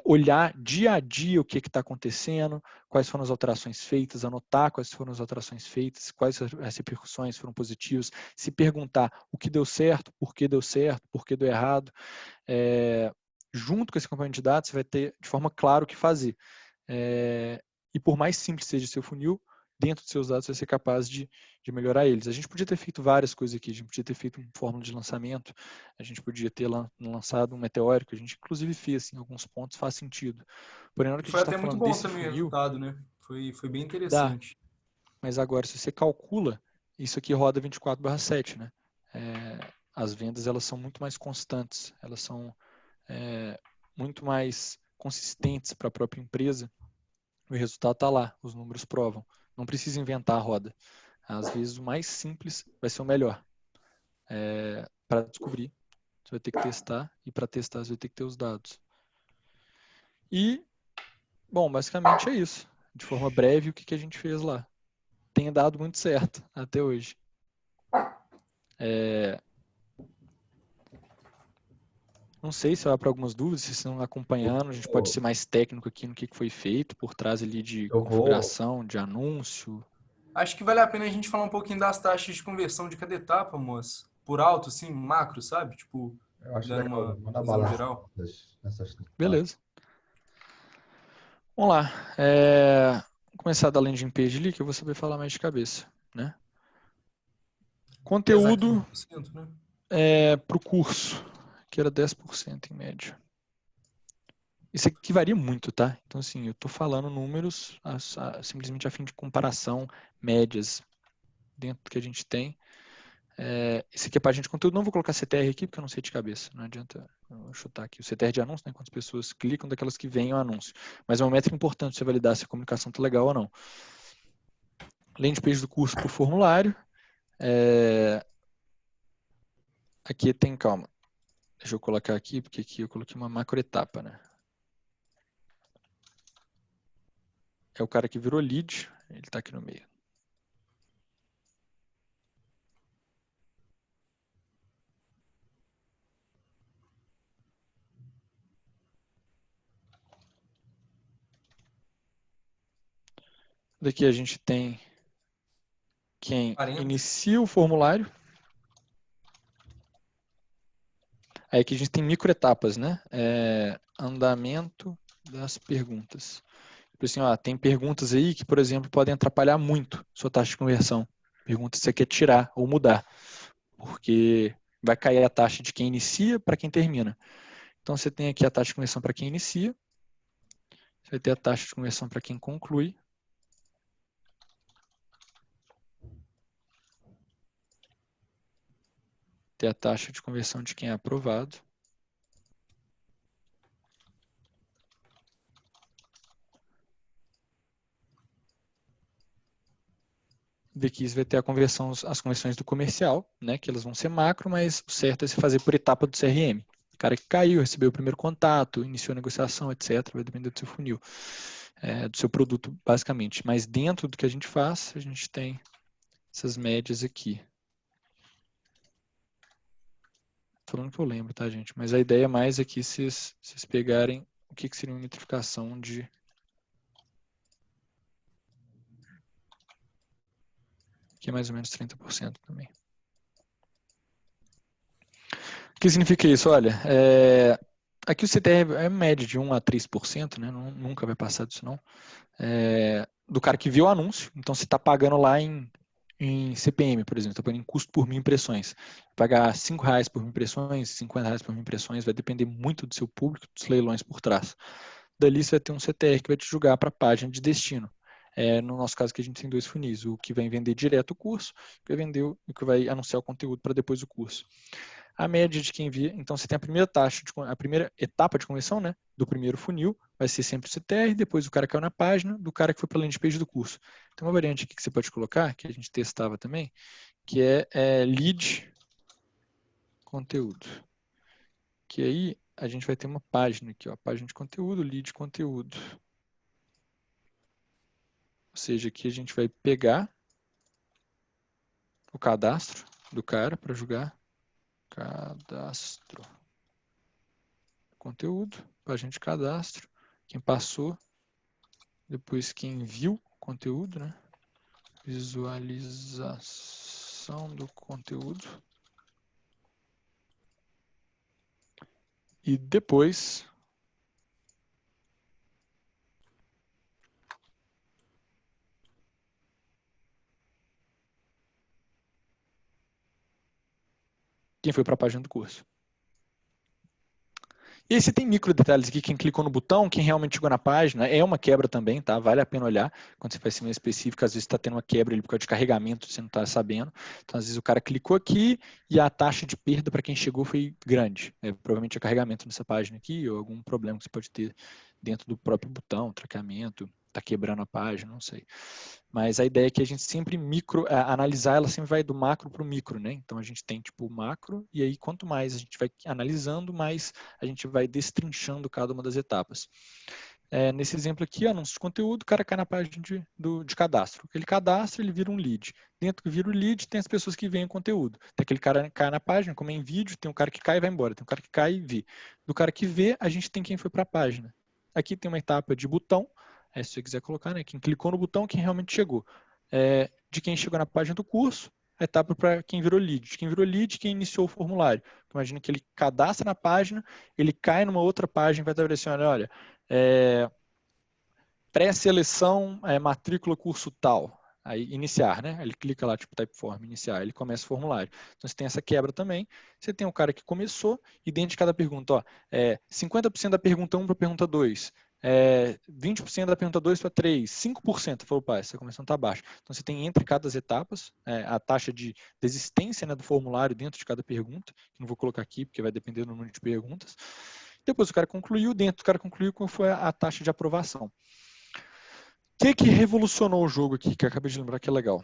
olhar dia a dia o que está acontecendo, quais foram as alterações feitas, anotar quais foram as alterações feitas, quais as repercussões foram positivas, se perguntar o que deu certo, por que deu errado. Junto com esse acompanhamento de dados, você vai ter de forma clara o que fazer. E por mais simples seja o seu funil, dentro dos seus dados você vai ser capaz de melhorar eles. A gente podia ter feito várias coisas aqui, a gente podia ter feito uma fórmula de lançamento, a gente podia ter lançado um meteórico, a gente inclusive fez em alguns pontos, faz sentido. Porém, na hora que a Foi gente está até muito falando bom desse também o funil, resultado, né? Foi bem dá. interessante. Mas agora, se você calcula, isso aqui roda 24/7, né? As vendas elas são muito mais constantes, elas são muito mais consistentes para a própria empresa. O resultado está lá, os números provam. Não precisa inventar a roda. Às vezes o mais simples vai ser o melhor. Para descobrir, você vai ter que testar, e para testar você vai ter que ter os dados. E, bom, basicamente é isso. De forma breve, o que a gente fez lá. Tem dado muito certo até hoje. Não sei se vai para algumas dúvidas, se estão acompanhando, a gente pode ser mais técnico aqui no que foi feito por trás ali de configuração, de anúncio. Acho que vale a pena a gente falar um pouquinho das taxas de conversão de cada etapa, moça. Por alto, assim, macro, sabe? Tipo, Eu acho dando legal, uma manda visão bala geral. nessas. Beleza. Vamos lá. Vou começar da landing page ali, que eu vou saber falar mais de cabeça, né? Conteúdo 15%, né? para o curso, que era 10% em média. Isso aqui varia muito, tá? Então, assim, eu estou falando números simplesmente a fim de comparação, médias, dentro do que a gente tem. Esse aqui é a página de conteúdo. Não vou colocar CTR aqui, porque eu não sei de cabeça. Não adianta eu chutar aqui. O CTR de anúncio, né? Quantas pessoas clicam daquelas que veem o anúncio. Mas é uma métrica importante você validar se a comunicação está legal ou não. Landing page do curso por formulário. Aqui tem, calma. Deixa eu colocar aqui, porque aqui eu coloquei uma macro etapa, né? É o cara que virou lead. Ele está aqui no meio. Daqui a gente tem quem 40. inicia o formulário. Aí aqui a gente tem microetapas, né? Andamento das perguntas. Tipo assim, tem perguntas aí que, por exemplo, podem atrapalhar muito sua taxa de conversão. Perguntas que você quer tirar ou mudar, porque vai cair a taxa de quem inicia para quem termina. Então você tem aqui a taxa de conversão para quem inicia, você vai ter a taxa de conversão para quem conclui, ter a taxa de conversão de quem é aprovado. Daqui você vai ter as conversões do comercial, né, que elas vão ser macro, mas o certo é se fazer por etapa do CRM. O cara que caiu, recebeu o primeiro contato, iniciou a negociação, etc. Vai depender do seu funil, do seu produto, basicamente. Mas dentro do que a gente faz, a gente tem essas médias aqui. Falando que eu lembro, tá, gente? Mas a ideia mais é que vocês pegarem o que seria uma metrificação de... que é mais ou menos 30% também. O que significa isso? Olha, aqui o CTR é média de 1 a 3%, né? Nunca vai passar disso, não. Do cara que viu o anúncio, então você está pagando lá em CPM, por exemplo, está pagando em custo por 1.000 impressões. Pagar R$5 por 1.000 impressões, R$50 por 1.000 impressões, vai depender muito do seu público, dos leilões por trás. Dali você vai ter um CTR que vai te julgar para a página de destino. No nosso caso aqui a gente tem 2 funis, o que vai vender direto o curso, o que vai anunciar o conteúdo para depois do curso. A média de quem via, então você tem a primeira etapa de conversão, né, do primeiro funil, vai ser sempre o CTR, depois o cara caiu na página, do cara que foi para a landing page do curso. Tem uma variante aqui que você pode colocar, que a gente testava também, que é lead conteúdo. Que aí a gente vai ter uma página aqui, ó, página de conteúdo, lead conteúdo. Ou seja, aqui a gente vai pegar o cadastro do cara para julgar cadastro. conteúdo, página de cadastro, quem passou, depois quem viu o conteúdo, né? Visualização do conteúdo. E depois quem foi para a página do curso. E aí você tem micro detalhes aqui, quem clicou no botão, quem realmente chegou na página, é uma quebra também, tá? Vale a pena olhar, quando você faz cima específica, às vezes está tendo uma quebra ali por causa de carregamento, você não está sabendo. Então, às vezes o cara clicou aqui e a taxa de perda para quem chegou foi grande. Provavelmente é carregamento nessa página aqui, ou algum problema que você pode ter dentro do próprio botão, traqueamento, está quebrando a página, não sei. Mas a ideia é que a gente sempre analisar, ela sempre vai do macro para o micro, né? Então a gente tem tipo o macro, e aí quanto mais a gente vai analisando, mais a gente vai destrinchando cada uma das etapas. Nesse exemplo aqui, anúncio de conteúdo, o cara cai na página de cadastro. Ele cadastra, ele vira um lead. Dentro que vira o lead, tem as pessoas que veem o conteúdo. Tem aquele cara que cai na página, como é em vídeo, tem um cara que cai e vai embora, tem um cara que cai e vê. Do cara que vê, a gente tem quem foi para a página. Aqui tem uma etapa de botão, se você quiser colocar, né? Quem clicou no botão, quem realmente chegou. De quem chegou na página do curso, a etapa para quem virou lead. De quem virou lead, quem iniciou o formulário. Imagina que ele cadastra na página, ele cai numa outra página e vai estar assim, olha, pré-seleção, matrícula curso tal. Aí, iniciar, né? Ele clica lá, tipo, Typeform, iniciar. Ele começa o formulário. Então, você tem essa quebra também. Você tem o cara que começou e dentro de cada pergunta, ó, 50% da pergunta 1 para a pergunta 2. 20% da pergunta 2 para 3, 5%, falou, pai, essa conversão está baixa. Então, você tem entre cada etapas a taxa de desistência, né, do formulário dentro de cada pergunta, que não vou colocar aqui, porque vai depender do número de perguntas. Depois o cara concluiu, dentro do cara concluiu, qual foi a taxa de aprovação. O que revolucionou o jogo aqui, que eu acabei de lembrar que é legal?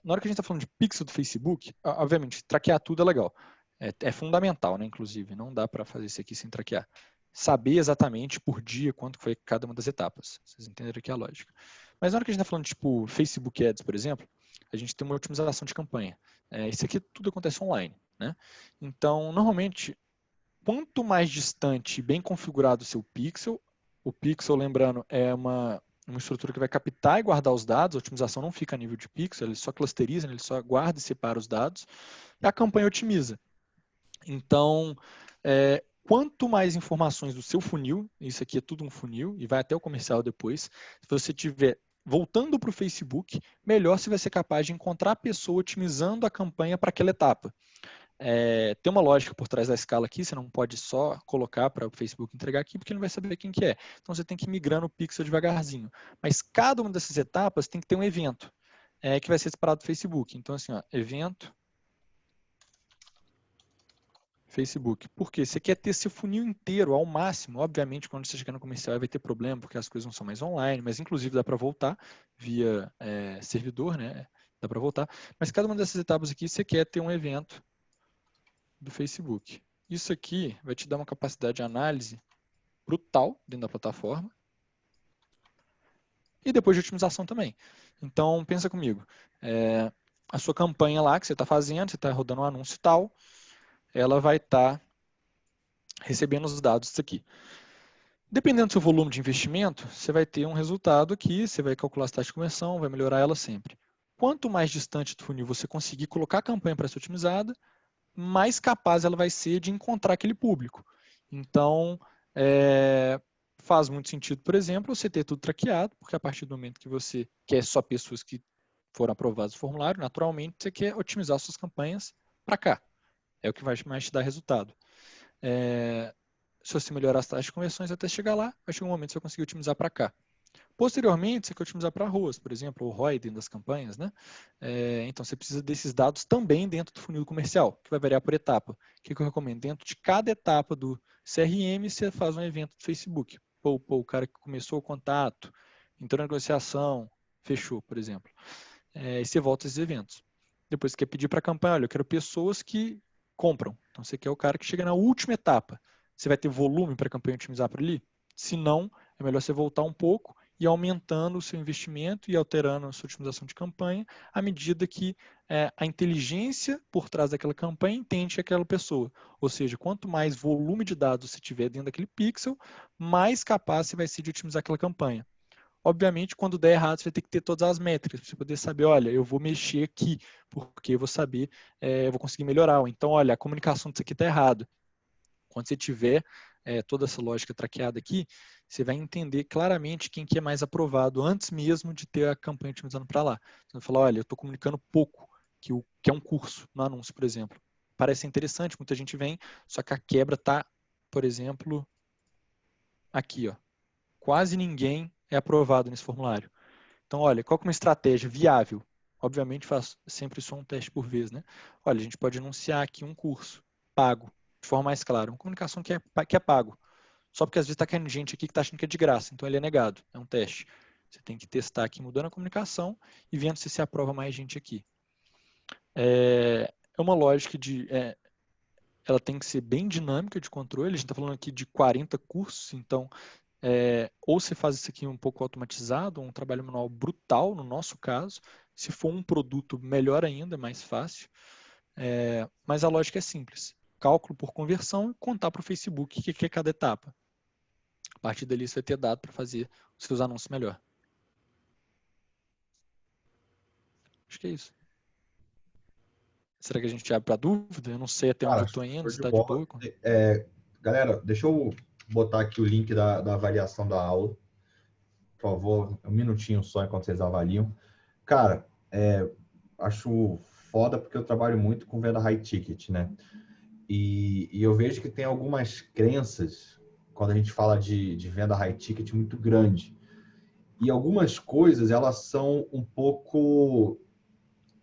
Na hora que a gente está falando de pixel do Facebook, obviamente, traquear tudo é legal. É fundamental, né, inclusive, não dá para fazer isso aqui sem traquear. Saber exatamente por dia quanto foi cada uma das etapas. Vocês entenderam aqui a lógica. Mas na hora que a gente está falando de tipo Facebook Ads, por exemplo, a gente tem uma otimização de campanha. Isso aqui tudo acontece online, né? Então, normalmente, quanto mais distante e bem configurado o seu pixel, o pixel, lembrando, é uma estrutura que vai captar e guardar os dados, a otimização não fica a nível de pixel, ele só clusteriza, ele só guarda e separa os dados, e a campanha otimiza. Então, quanto mais informações do seu funil, isso aqui é tudo um funil, e vai até o comercial depois, se você tiver voltando para o Facebook, melhor você vai ser capaz de encontrar a pessoa otimizando a campanha para aquela etapa. Tem uma lógica por trás da escala aqui, você não pode só colocar para o Facebook entregar aqui, porque ele não vai saber quem que é. Então, você tem que ir migrando o pixel devagarzinho. Mas cada uma dessas etapas tem que ter um evento, que vai ser separado do Facebook. Então, assim, ó, evento, Facebook. Por quê? Você quer ter esse funil inteiro ao máximo. Obviamente, quando você chegar no comercial vai ter problema, porque as coisas não são mais online, mas inclusive dá para voltar via servidor, né? Dá para voltar. Mas cada uma dessas etapas aqui, você quer ter um evento do Facebook. Isso aqui vai te dar uma capacidade de análise brutal dentro da plataforma e depois de otimização também. Então, pensa comigo, a sua campanha lá que você está fazendo, você está rodando um anúncio tal, ela vai estar recebendo os dados disso aqui. Dependendo do seu volume de investimento, você vai ter um resultado aqui, você vai calcular a taxa de conversão, vai melhorar ela sempre. Quanto mais distante do funil você conseguir colocar a campanha para ser otimizada, mais capaz ela vai ser de encontrar aquele público. Então, faz muito sentido, por exemplo, você ter tudo traqueado, porque a partir do momento que você quer só pessoas que foram aprovadas no formulário, naturalmente você quer otimizar suas campanhas para cá. É o que vai mais te dar resultado. Se você melhorar as taxas de conversões até chegar lá, vai chegar um momento que você vai conseguir otimizar para cá. Posteriormente, você quer otimizar para ROAS, por exemplo, o ROI dentro das campanhas, né? Então, você precisa desses dados também dentro do funil comercial, que vai variar por etapa. O que eu recomendo? Dentro de cada etapa do CRM, você faz um evento do Facebook. O cara que começou o contato, entrou na negociação, fechou, por exemplo. E você volta a esses eventos. Depois você quer pedir para a campanha, olha, eu quero pessoas que compram. Então, você quer o cara que chega na última etapa. Você vai ter volume para a campanha otimizar por ali? Se não, é melhor você voltar um pouco e aumentando o seu investimento e alterando a sua otimização de campanha à medida que a inteligência por trás daquela campanha entende aquela pessoa. Ou seja, quanto mais volume de dados você tiver dentro daquele pixel, mais capaz você vai ser de otimizar aquela campanha. Obviamente, quando der errado, você vai ter que ter todas as métricas para você poder saber, olha, eu vou mexer aqui, porque eu vou saber, eu vou conseguir melhorar. Ou então, olha, a comunicação disso aqui está errado. Quando você tiver toda essa lógica traqueada aqui, você vai entender claramente quem que é mais aprovado antes mesmo de ter a campanha otimizando para lá. Você vai falar, olha, eu estou comunicando pouco, que é um curso no anúncio, por exemplo. Parece interessante, muita gente vem, só que a quebra está, por exemplo, aqui, ó. Quase ninguém é aprovado nesse formulário. Então, olha, qual que é uma estratégia viável? Obviamente, faço sempre só um teste por vez, né? Olha, a gente pode anunciar aqui um curso pago, de forma mais clara. Uma comunicação que é pago. Só porque às vezes está caindo gente aqui que está achando que é de graça, então ele é negado. É um teste. Você tem que testar aqui mudando a comunicação e vendo se aprova mais gente aqui. É uma lógica ela tem que ser bem dinâmica de controle. A gente está falando aqui de 40 cursos, então ou você faz isso aqui um pouco automatizado, um trabalho manual brutal, no nosso caso. Se for um produto, melhor ainda, mais fácil. Mas a lógica é simples. Cálculo por conversão e contar para o Facebook o que é cada etapa. A partir dali você vai ter dado para fazer os seus anúncios melhor. Acho que é isso. Será que a gente abre para dúvida? Eu não sei até onde eu estou indo, se está de boa. Galera, deixa eu botar aqui o link da avaliação da aula. Por favor, um minutinho só enquanto vocês avaliam. Cara, acho foda porque eu trabalho muito com venda high ticket, né? E eu vejo que tem algumas crenças quando a gente fala de venda high ticket muito grande. E algumas coisas, elas são um pouco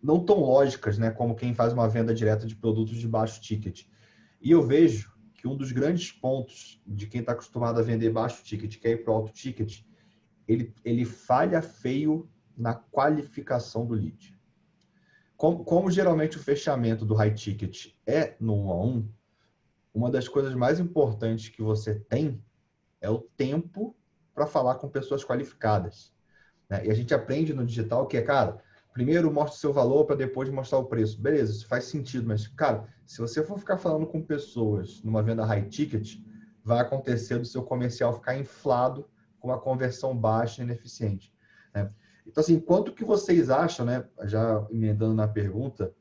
não tão lógicas, né? Como quem faz uma venda direta de produtos de baixo ticket. E eu vejo que um dos grandes pontos de quem está acostumado a vender baixo ticket, que é ir para o alto ticket, ele falha feio na qualificação do lead. Como geralmente o fechamento do high ticket é no 1-a-1, uma das coisas mais importantes que você tem é o tempo para falar com pessoas qualificadas, né? E a gente aprende no digital que cara, primeiro mostra o seu valor para depois mostrar o preço. Beleza, isso faz sentido, mas, cara, se você for ficar falando com pessoas numa venda high ticket, vai acontecer do seu comercial ficar inflado com uma conversão baixa e ineficiente, né? Então, assim, quanto que vocês acham, né, já emendando na pergunta,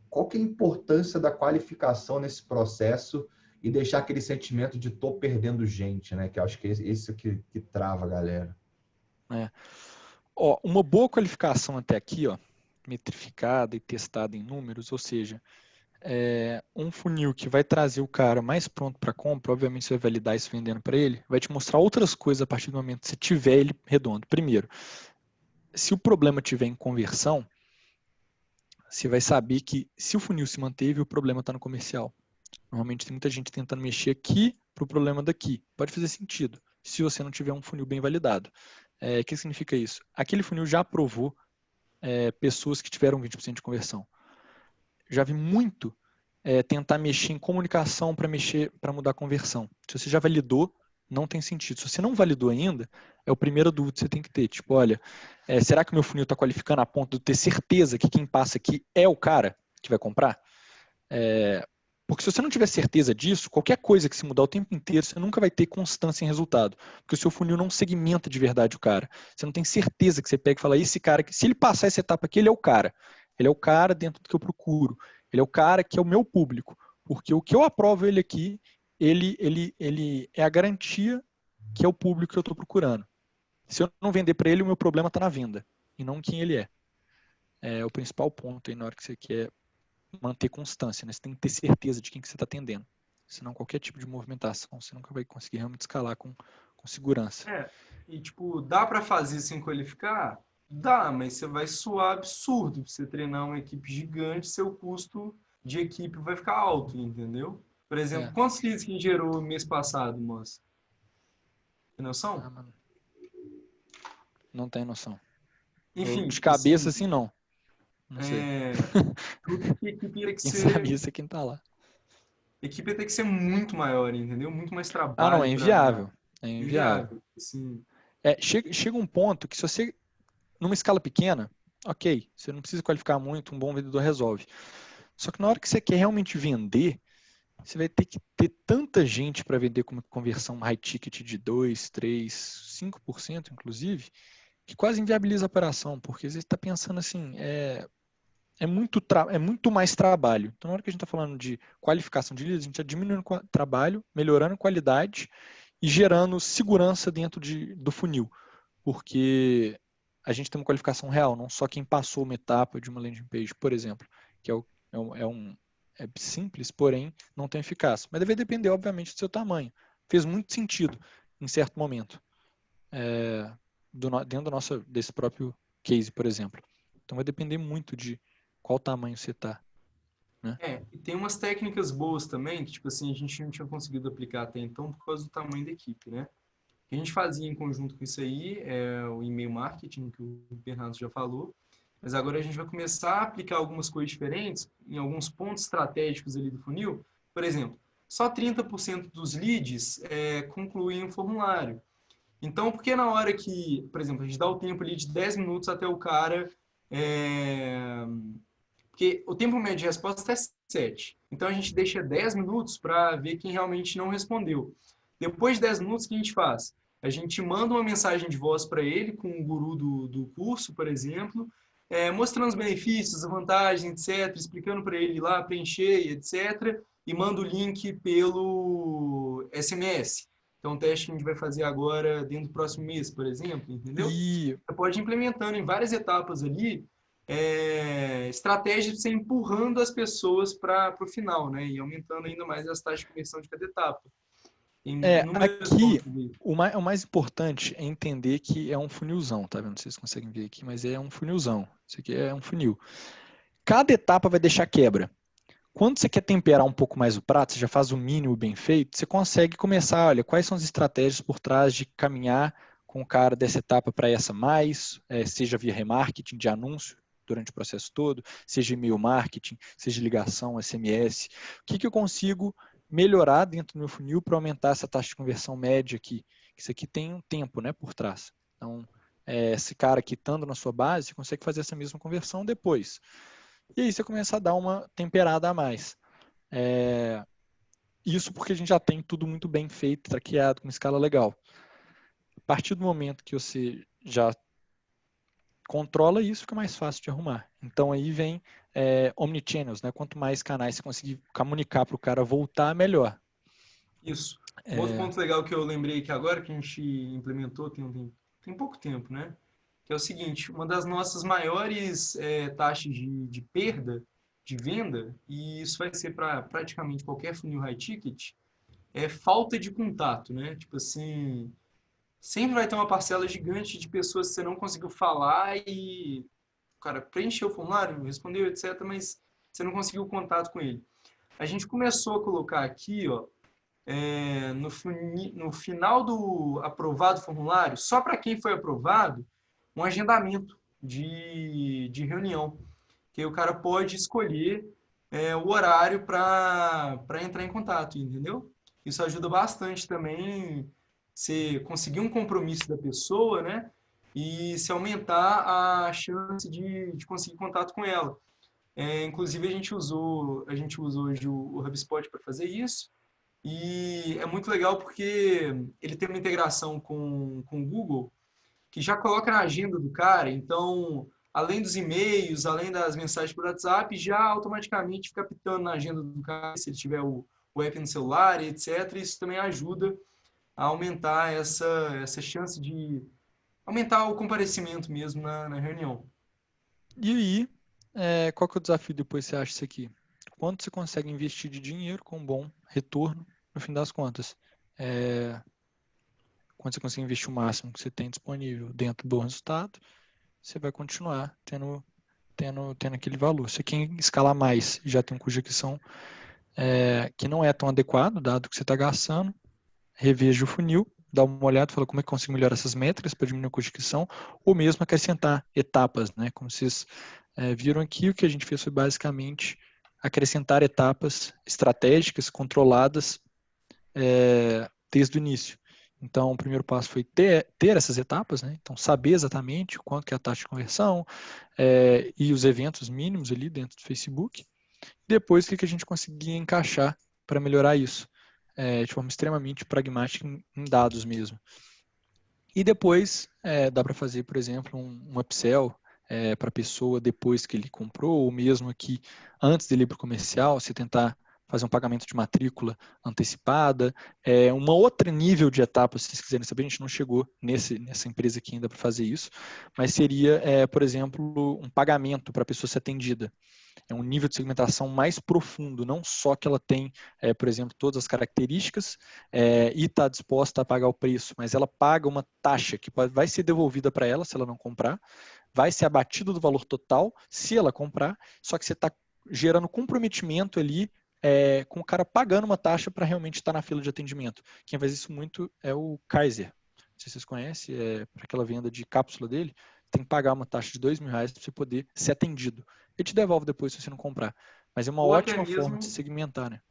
qual que é a importância da qualificação nesse processo e deixar aquele sentimento de tô perdendo gente, né? Que eu acho que é isso que trava a galera. Uma boa qualificação até aqui, metrificada e testada em números, ou seja, um funil que vai trazer o cara mais pronto para compra, obviamente você vai validar isso vendendo para ele, vai te mostrar outras coisas a partir do momento que você tiver ele redondo. Primeiro, se o problema tiver em conversão, você vai saber que se o funil se manteve, o problema está no comercial. Normalmente tem muita gente tentando mexer aqui para o problema daqui. Pode fazer sentido, se você não tiver um funil bem validado. O que significa isso? Aquele funil já aprovou pessoas que tiveram 20% de conversão. Já vi muito tentar mexer em comunicação para mudar a conversão. Se você já validou, não tem sentido. Se você não validou ainda, é a primeira dúvida que você tem que ter. Tipo, olha, será que o meu funil está qualificando a ponto de ter certeza que quem passa aqui é o cara que vai comprar? Porque se você não tiver certeza disso, qualquer coisa que se mudar o tempo inteiro, você nunca vai ter constância em resultado. Porque o seu funil não segmenta de verdade o cara. Você não tem certeza que você pega e fala, esse cara, se ele passar essa etapa aqui, ele é o cara. Ele é o cara dentro do que eu procuro. Ele é o cara que é o meu público. Porque o que eu aprovo ele aqui, ele é a garantia que é o público que eu estou procurando. Se eu não vender para ele, o meu problema está na venda. E não em quem ele é. É o principal ponto aí na hora que você quer manter constância, né? Você tem que ter certeza de quem que você está atendendo. Senão qualquer tipo de movimentação, você nunca vai conseguir realmente escalar com segurança. E tipo, dá para fazer sem qualificar? Dá, mas você vai suar absurdo. Pra você treinar uma equipe gigante, seu custo de equipe vai ficar alto, entendeu? Por exemplo, quantos leads que gerou mês passado, moça? Tem noção? Mano. Não tenho noção. Enfim, de cabeça, assim, não. Não sei. Tudo que a equipe tem que quem ser... sabe isso é quem tá lá. A equipe tem que ser muito maior, entendeu? Muito mais trabalho. Não, é inviável. É inviável. Sim. chega um ponto que se você, numa escala pequena, ok, você não precisa qualificar muito, um bom vendedor resolve. Só que na hora que você quer realmente vender, você vai ter que ter tanta gente para vender com uma conversão high ticket de 2, 3, 5%, inclusive, que quase inviabiliza a operação, porque você está pensando assim, é muito mais trabalho. Então, na hora que a gente está falando de qualificação de leads, a gente está diminuindo o trabalho, melhorando a qualidade e gerando segurança dentro do funil, porque a gente tem uma qualificação real, não só quem passou uma etapa de uma landing page, por exemplo, que é simples, porém não tão eficaz. Mas deve depender, obviamente, do seu tamanho. Fez muito sentido em certo momento, dentro desse próprio case, por exemplo. Então vai depender muito de qual tamanho você está. Né? E tem umas técnicas boas também, que tipo assim, a gente não tinha conseguido aplicar até então por causa do tamanho da equipe, né? O que a gente fazia em conjunto com isso aí é o e-mail marketing, que o Bernardo já falou, mas agora a gente vai começar a aplicar algumas coisas diferentes em alguns pontos estratégicos ali do funil. Por exemplo, só 30% dos leads concluem o formulário. Então, porque na hora que, por exemplo, a gente dá o tempo ali de 10 minutos até o cara... Porque o tempo médio de resposta é 7. Então, a gente deixa 10 minutos para ver quem realmente não respondeu. Depois de 10 minutos, o que a gente faz? A gente manda uma mensagem de voz para ele, com o guru do curso, por exemplo, mostrando os benefícios, as vantagens, etc., explicando para ele lá, preencher, etc., e manda o link pelo SMS. Então, um teste que a gente vai fazer agora dentro do próximo mês, por exemplo, entendeu? Você pode ir implementando em várias etapas ali estratégias de você empurrando as pessoas para o final, né? E aumentando ainda mais as taxas de conversão de cada etapa. Aqui, o mais importante é entender que é um funilzão, tá vendo? Não sei se vocês conseguem ver aqui, mas é um funilzão. Isso aqui é um funil. Cada etapa vai deixar quebra. Quando você quer temperar um pouco mais o prato, você já faz o mínimo bem feito, você consegue começar, olha, quais são as estratégias por trás de caminhar com o cara dessa etapa para essa mais, seja via remarketing de anúncio durante o processo todo, seja e-mail marketing, seja ligação, SMS. O que eu consigo melhorar dentro do meu funil para aumentar essa taxa de conversão média aqui? Isso aqui tem um tempo, né, por trás. Então, esse cara aqui estando na sua base, você consegue fazer essa mesma conversão depois. E aí você começa a dar uma temperada a mais. Isso porque a gente já tem tudo muito bem feito, traqueado, com uma escala legal. A partir do momento que você já controla isso, fica mais fácil de arrumar. Então aí vem omnichannels, né? Quanto mais canais você conseguir comunicar para o cara voltar, melhor. Isso. Um outro ponto legal que eu lembrei aqui agora, que a gente implementou tem pouco tempo, né? Que é o seguinte, uma das nossas maiores taxas de perda de venda, e isso vai ser para praticamente qualquer funil high ticket, é falta de contato, né? Tipo assim, sempre vai ter uma parcela gigante de pessoas que você não conseguiu falar e o cara preencheu o formulário, respondeu, etc., mas você não conseguiu contato com ele. A gente começou a colocar aqui, ó, no final do aprovado formulário, só para quem foi aprovado, um agendamento de reunião, que aí o cara pode escolher o horário para entrar em contato, entendeu? Isso ajuda bastante também você conseguir um compromisso da pessoa, né? E se aumentar a chance de conseguir contato com ela. Inclusive, a gente usa hoje o HubSpot para fazer isso. E é muito legal porque ele tem uma integração com o Google que já coloca na agenda do cara. Então, além dos e-mails, além das mensagens por WhatsApp, já automaticamente fica pitando na agenda do cara, se ele tiver o app no celular, etc. Isso também ajuda a aumentar essa chance de aumentar o comparecimento mesmo na reunião. E aí, qual que é o desafio depois você acha isso aqui? Quanto você consegue investir de dinheiro com bom retorno no fim das contas? Quando você consegue investir o máximo que você tem disponível dentro do bom resultado, você vai continuar tendo aquele valor. Se quem escalar mais já tem um custo de aquisição que não é tão adequado, dado que você está gastando, reveja o funil, dá uma olhada, fala como é que eu consigo melhorar essas métricas para diminuir o custo de aquisição, ou mesmo acrescentar etapas, né? Como vocês viram aqui, o que a gente fez foi basicamente acrescentar etapas estratégicas, controladas desde o início. Então, o primeiro passo foi ter essas etapas, né? Então, saber exatamente quanto que é a taxa de conversão e os eventos mínimos ali dentro do Facebook. Depois, o que a gente conseguia encaixar para melhorar isso, de forma extremamente pragmática em dados mesmo. E depois, dá para fazer, por exemplo, um upsell para a pessoa depois que ele comprou, ou mesmo aqui antes dele ir para o comercial, se tentar fazer um pagamento de matrícula antecipada. Uma outra nível de etapa, se vocês quiserem saber, a gente não chegou nessa empresa aqui ainda para fazer isso, mas seria, por exemplo, um pagamento para a pessoa ser atendida. É um nível de segmentação mais profundo, não só que ela tem, por exemplo, todas as características e está disposta a pagar o preço, mas ela paga uma taxa que vai ser devolvida para ela se ela não comprar, vai ser abatido do valor total se ela comprar, só que você está gerando comprometimento ali com o cara pagando uma taxa para realmente estar na fila de atendimento. Quem faz isso muito é o Kaiser. Não sei se vocês conhecem, para aquela venda de cápsula dele, tem que pagar uma taxa de R$2.000 para você poder ser atendido. Ele te devolve depois se você não comprar. Mas é uma ótima forma de se segmentar, né?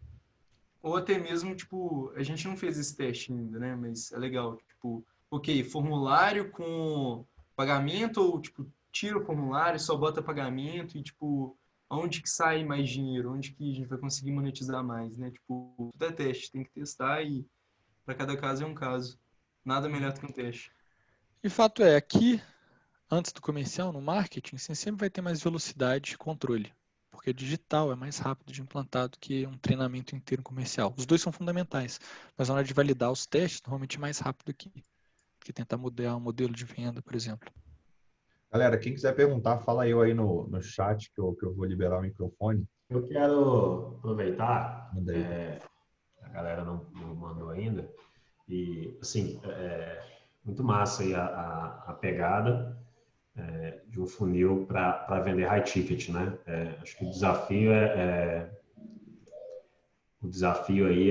Ou até mesmo, tipo, a gente não fez esse teste ainda, né? Mas é legal. Tipo, ok, formulário com pagamento ou, tipo, tira o formulário, só bota pagamento e, tipo, onde que sai mais dinheiro? Onde que a gente vai conseguir monetizar mais, né? Tipo, tudo é teste, tem que testar e para cada caso é um caso. Nada melhor do que um teste. E fato é, aqui, antes do comercial, no marketing, você sempre vai ter mais velocidade e controle. Porque digital é mais rápido de implantar do que um treinamento inteiro comercial. Os dois são fundamentais, mas na hora de validar os testes, normalmente é mais rápido que tentar mudar um modelo de venda, por exemplo. Galera, quem quiser perguntar, fala eu aí no chat que eu vou liberar o microfone. Eu quero aproveitar, Manda aí. a galera não mandou ainda, e assim, muito massa aí a pegada de um funil para vender high ticket, né? Acho que o desafio aí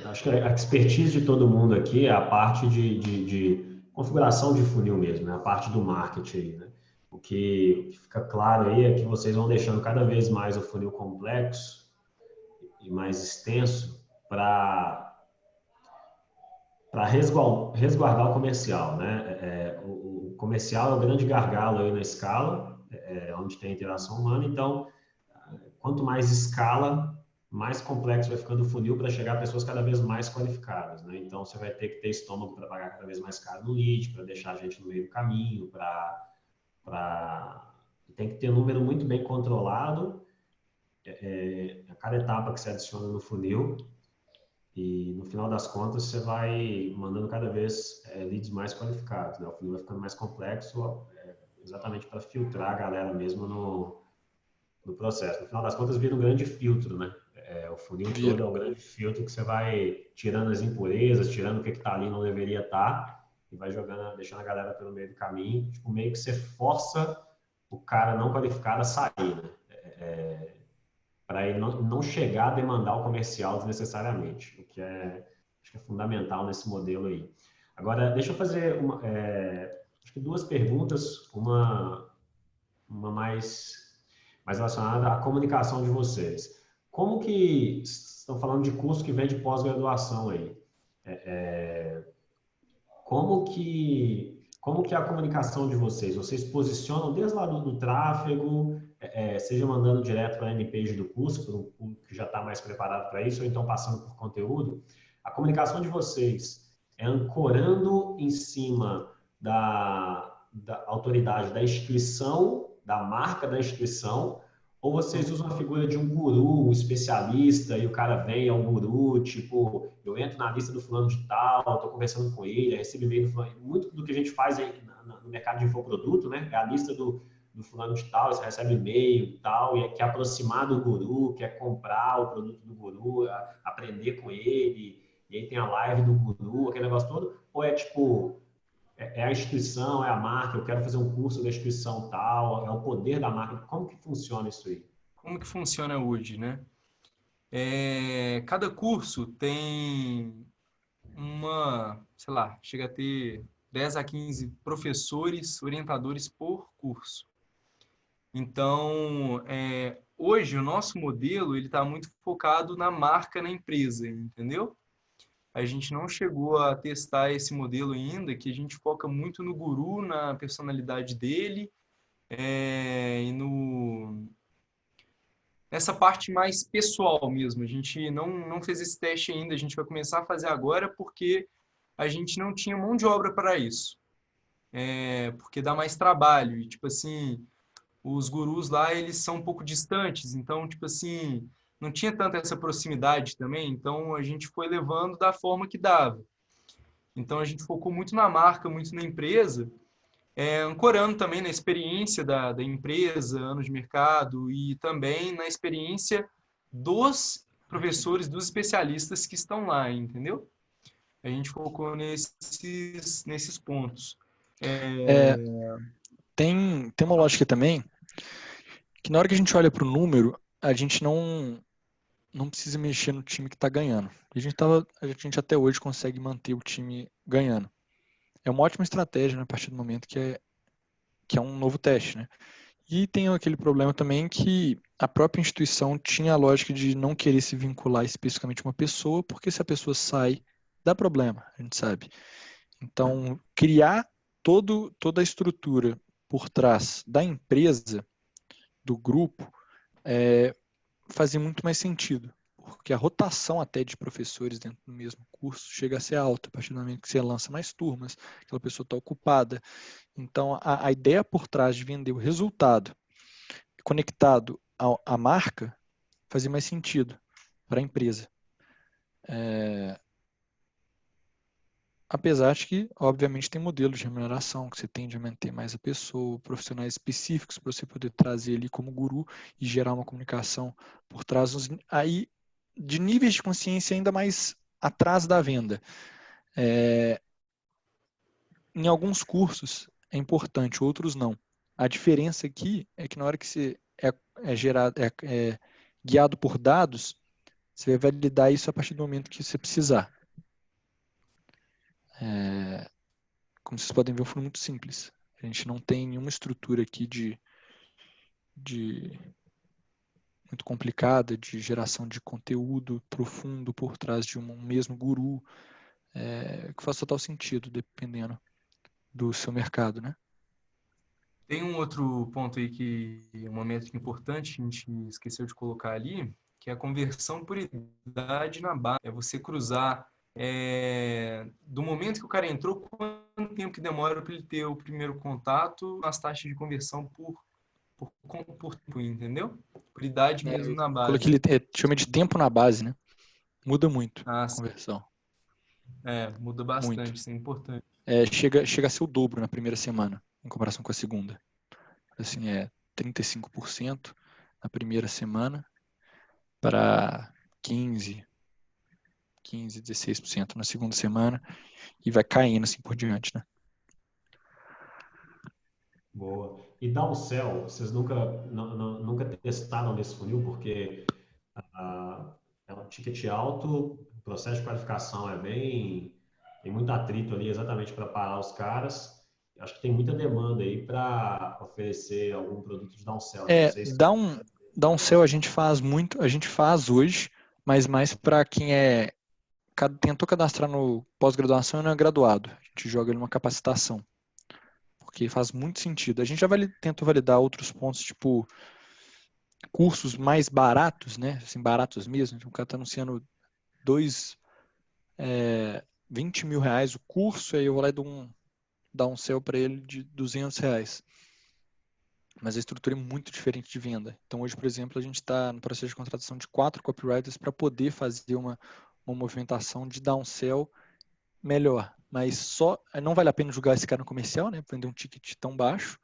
acho que a expertise de todo mundo aqui é a parte de configuração de funil mesmo, né? A parte do marketing aí, né? O que fica claro aí é que vocês vão deixando cada vez mais o funil complexo e mais extenso para resguardar o comercial, né? O comercial é o grande gargalo aí na escala, onde tem interação humana. Então, quanto mais escala, mais complexo vai ficando o funil para chegar a pessoas cada vez mais qualificadas, né? Então, você vai ter que ter estômago para pagar cada vez mais caro no lead, para deixar a gente no meio do caminho, tem que ter um número muito bem controlado a cada etapa que você adiciona no funil. E no final das contas, você vai mandando cada vez leads mais qualificados, né? O funil vai ficando mais complexo, exatamente para filtrar a galera mesmo no processo. No final das contas, vira um grande filtro, né? O funil todo é um grande filtro que você vai tirando as impurezas, tirando o que está ali e não deveria estar, e vai jogando, deixando a galera pelo meio do caminho. Tipo, meio que você força o cara não qualificado a sair, né? Para ele não chegar a demandar o comercial desnecessariamente, o que acho que é fundamental nesse modelo aí. Agora, deixa eu fazer acho que duas perguntas, uma mais relacionada à comunicação de vocês. Como que, estão falando de curso que vem de pós-graduação aí, como que é a comunicação de vocês? Vocês posicionam desde lá do tráfego, seja mandando direto para a MPage do curso, para um público que já está mais preparado para isso, ou então passando por conteúdo. A comunicação de vocês é ancorando em cima da autoridade da instituição, da marca da instituição, ou vocês usam a figura de um guru, um especialista, e o cara vem, é um guru, tipo, eu entro na lista do fulano de tal, estou conversando com ele, recebo e-mail do fulano. Muito do que a gente faz aí no mercado de infoproduto, né? É a lista do fulano de tal, você recebe e-mail e tal, e quer aproximar do guru, quer comprar o produto do guru, aprender com ele, e aí tem a live do guru, aquele negócio todo, ou é tipo, é a instituição, é a marca, eu quero fazer um curso da instituição tal, é o poder da marca. Como que funciona isso aí? Como que funciona hoje, né? Cada curso tem sei lá, chega a ter 10 a 15 professores, orientadores por curso. Então, hoje o nosso modelo ele está muito focado na marca na empresa, entendeu? a gente não chegou a testar esse modelo ainda, que a gente foca muito no guru, na personalidade dele, e nessa parte mais pessoal mesmo. A gente não fez esse teste ainda, a gente vai começar a fazer agora porque a gente não tinha mão de obra para isso. Porque dá mais trabalho. E, tipo assim, os gurus lá, eles são um pouco distantes, então, tipo assim, não tinha tanta essa proximidade também, então a gente foi levando da forma que dava. Então, a gente focou muito na marca, muito na empresa, ancorando também na experiência da empresa, anos de mercado, e também na experiência dos professores, dos especialistas que estão lá, entendeu? A gente focou nesses pontos. Tem uma lógica também que na hora que a gente olha para o número, a gente não precisa mexer no time que está ganhando. A gente até hoje consegue manter o time ganhando. É uma ótima estratégia, né, a partir do momento que é um novo teste, né? E tem aquele problema também que a própria instituição tinha a lógica de não querer se vincular especificamente a uma pessoa, porque se a pessoa sai, dá problema, a gente sabe. Então, criar toda a estrutura por trás da empresa, do grupo, fazia muito mais sentido, porque a rotação até de professores dentro do mesmo curso chega a ser alta, a partir do momento que você lança mais turmas, aquela pessoa está ocupada. Então, a ideia por trás de vender o resultado conectado à marca fazia mais sentido para a empresa. Apesar de que, obviamente, tem modelos de remuneração que você tende a manter mais a pessoa, profissionais específicos para você poder trazer ali como guru e gerar uma comunicação por trás aí de níveis de consciência ainda mais atrás da venda. Em alguns cursos é importante, outros não. A diferença aqui é que na hora que você é guiado por dados, você vai validar isso a partir do momento que você precisar. Como vocês podem ver, foi muito simples. A gente não tem nenhuma estrutura aqui de muito complicada de geração de conteúdo profundo por trás de um mesmo guru, que faz total sentido, dependendo do seu mercado, né? Tem um outro ponto aí que é uma métrica importante, a gente esqueceu de colocar ali, que é a conversão por idade na base. É você cruzar do momento que o cara entrou, quanto tempo que demora para ele ter o primeiro contato, as taxas de conversão por tempo, entendeu? Por idade mesmo na base. Coloquei ele, chama de tempo na base, né? Muda muito a Ah, conversão. muda Muito. bastante, isso é importante. Chega a ser o dobro na primeira semana, em comparação com a segunda. Assim, 35% na primeira semana para 16% na segunda semana e vai caindo assim por diante, né? Boa. E downsell, vocês nunca testaram nesse funil, porque é um ticket alto, o processo de qualificação tem muito atrito ali exatamente para parar os caras. Acho que tem muita demanda aí para oferecer algum produto de downsell. Não sei se Downsell a gente faz muito, a gente faz hoje, mas mais para quem tentou cadastrar no pós-graduação e não é graduado. A gente joga ele numa capacitação, porque faz muito sentido. A gente já tentou validar outros pontos, tipo cursos mais baratos, né? Assim, baratos mesmo. O cara está anunciando 20 mil reais o curso, aí eu vou lá e dar um sell para ele de 200 reais. Mas a estrutura é muito diferente de venda. Então hoje, por exemplo, a gente está no processo de contratação de 4 copywriters para poder fazer uma movimentação de downsell melhor. Mas não vale a pena julgar esse cara no comercial, né? Vender um ticket tão baixo.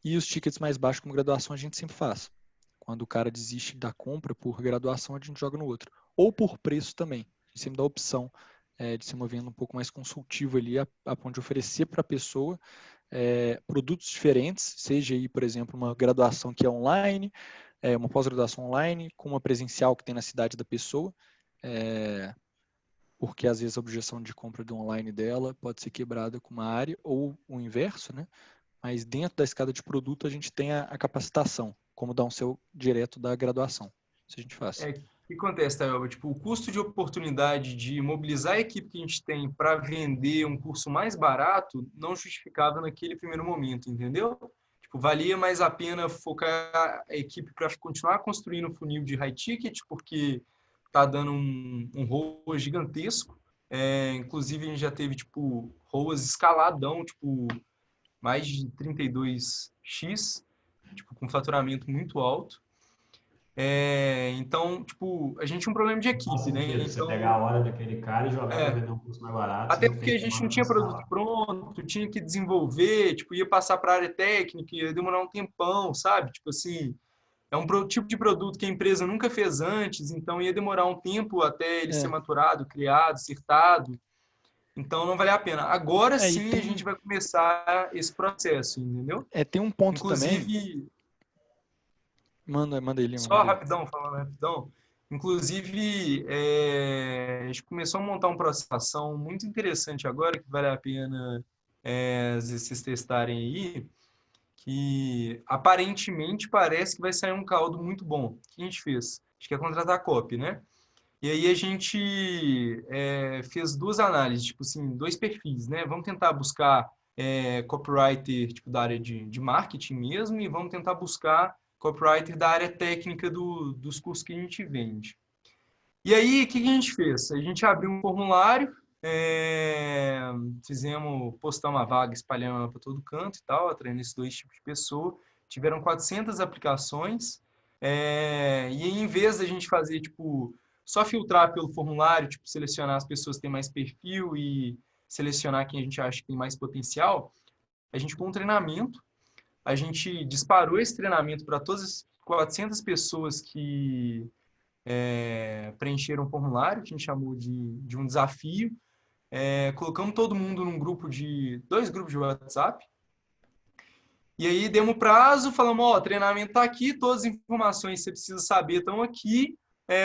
E os tickets mais baixos como graduação a gente sempre faz. Quando o cara desiste da compra por graduação, a gente joga no outro. Ou por preço também. A gente sempre dá a opção de se movendo um pouco mais consultivo ali, a ponto de oferecer para a pessoa produtos diferentes, seja aí, por exemplo, uma graduação que é online, uma pós-graduação online, com uma presencial que tem na cidade da pessoa, porque às vezes a objeção de compra do online dela pode ser quebrada com uma área, ou o inverso, né? Mas dentro da escada de produto a gente tem a capacitação, como dar um seu direto da graduação. Isso a gente faz. que acontece, Tayoba? Tipo, o custo de oportunidade de mobilizar a equipe que a gente tem para vender um curso mais barato não justificava naquele primeiro momento, entendeu? Tipo, valia mais a pena focar a equipe para continuar construindo o funil de high ticket, porque tá dando um ROAS gigantesco. Inclusive, a gente já teve, tipo, ROAS escaladão, tipo, mais de 32x, tipo, com faturamento muito alto. Então, tipo, a gente tinha um problema de Não faz equipe, né? sentido você Então, pegar a hora daquele cara e jogar para é, vender um curso mais barato, você até não porque tem a gente não tomada para tinha produto escalar. pronto, tinha que desenvolver, tipo, ia passar para a área técnica, ia demorar um tempão, sabe? Tipo assim, é um tipo de produto que a empresa nunca fez antes, então ia demorar um tempo até ele ser É, maturado, criado, acertado. Então não valia a pena. Agora e sim a gente vai começar esse processo, entendeu? tem um ponto também. Inclusive, Manda ele, só manda ele. rapidão, falando rapidão. Inclusive, a gente começou a montar uma processação muito interessante agora, que vale a pena às vezes vocês testarem aí, que aparentemente parece que vai sair um caldo muito bom. O que a gente fez? A gente quer contratar a copy, né? E aí a gente fez duas análises, tipo assim, dois perfis, né? Vamos tentar buscar copywriter tipo, da área de marketing mesmo e vamos tentar buscar copywriter da área técnica dos cursos que a gente vende. E aí, o que a gente fez? A gente abriu um formulário, postamos uma vaga, espalhamos para todo canto e tal, atraindo esses dois tipos de pessoa. Tiveram 400 aplicações. E aí, em vez da gente fazer, tipo, só filtrar pelo formulário, tipo, selecionar as pessoas que têm mais perfil e selecionar quem a gente acha que tem mais potencial, a gente com um treinamento, a gente disparou esse treinamento para todas as 400 pessoas que preencheram o formulário, que a gente chamou de um desafio. Colocamos todo mundo num grupo dois grupos de WhatsApp. E aí demos prazo, falamos, ó, o treinamento está aqui, todas as informações que você precisa saber estão aqui,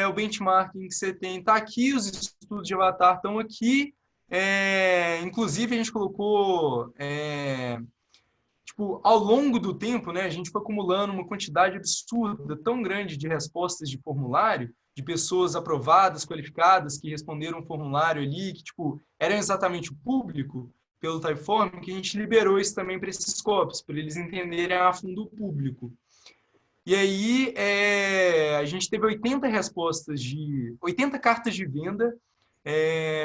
o benchmarking que você tem está aqui, os estudos de avatar estão aqui. Inclusive, a gente colocou tipo, ao longo do tempo, né, a gente foi acumulando uma quantidade absurda, tão grande de respostas de formulário, de pessoas aprovadas, qualificadas, que responderam um formulário ali, que, tipo, eram exatamente o público, pelo Typeform, que a gente liberou isso também para esses copies, para eles entenderem a fundo o público. E aí, a gente teve 80 cartas de venda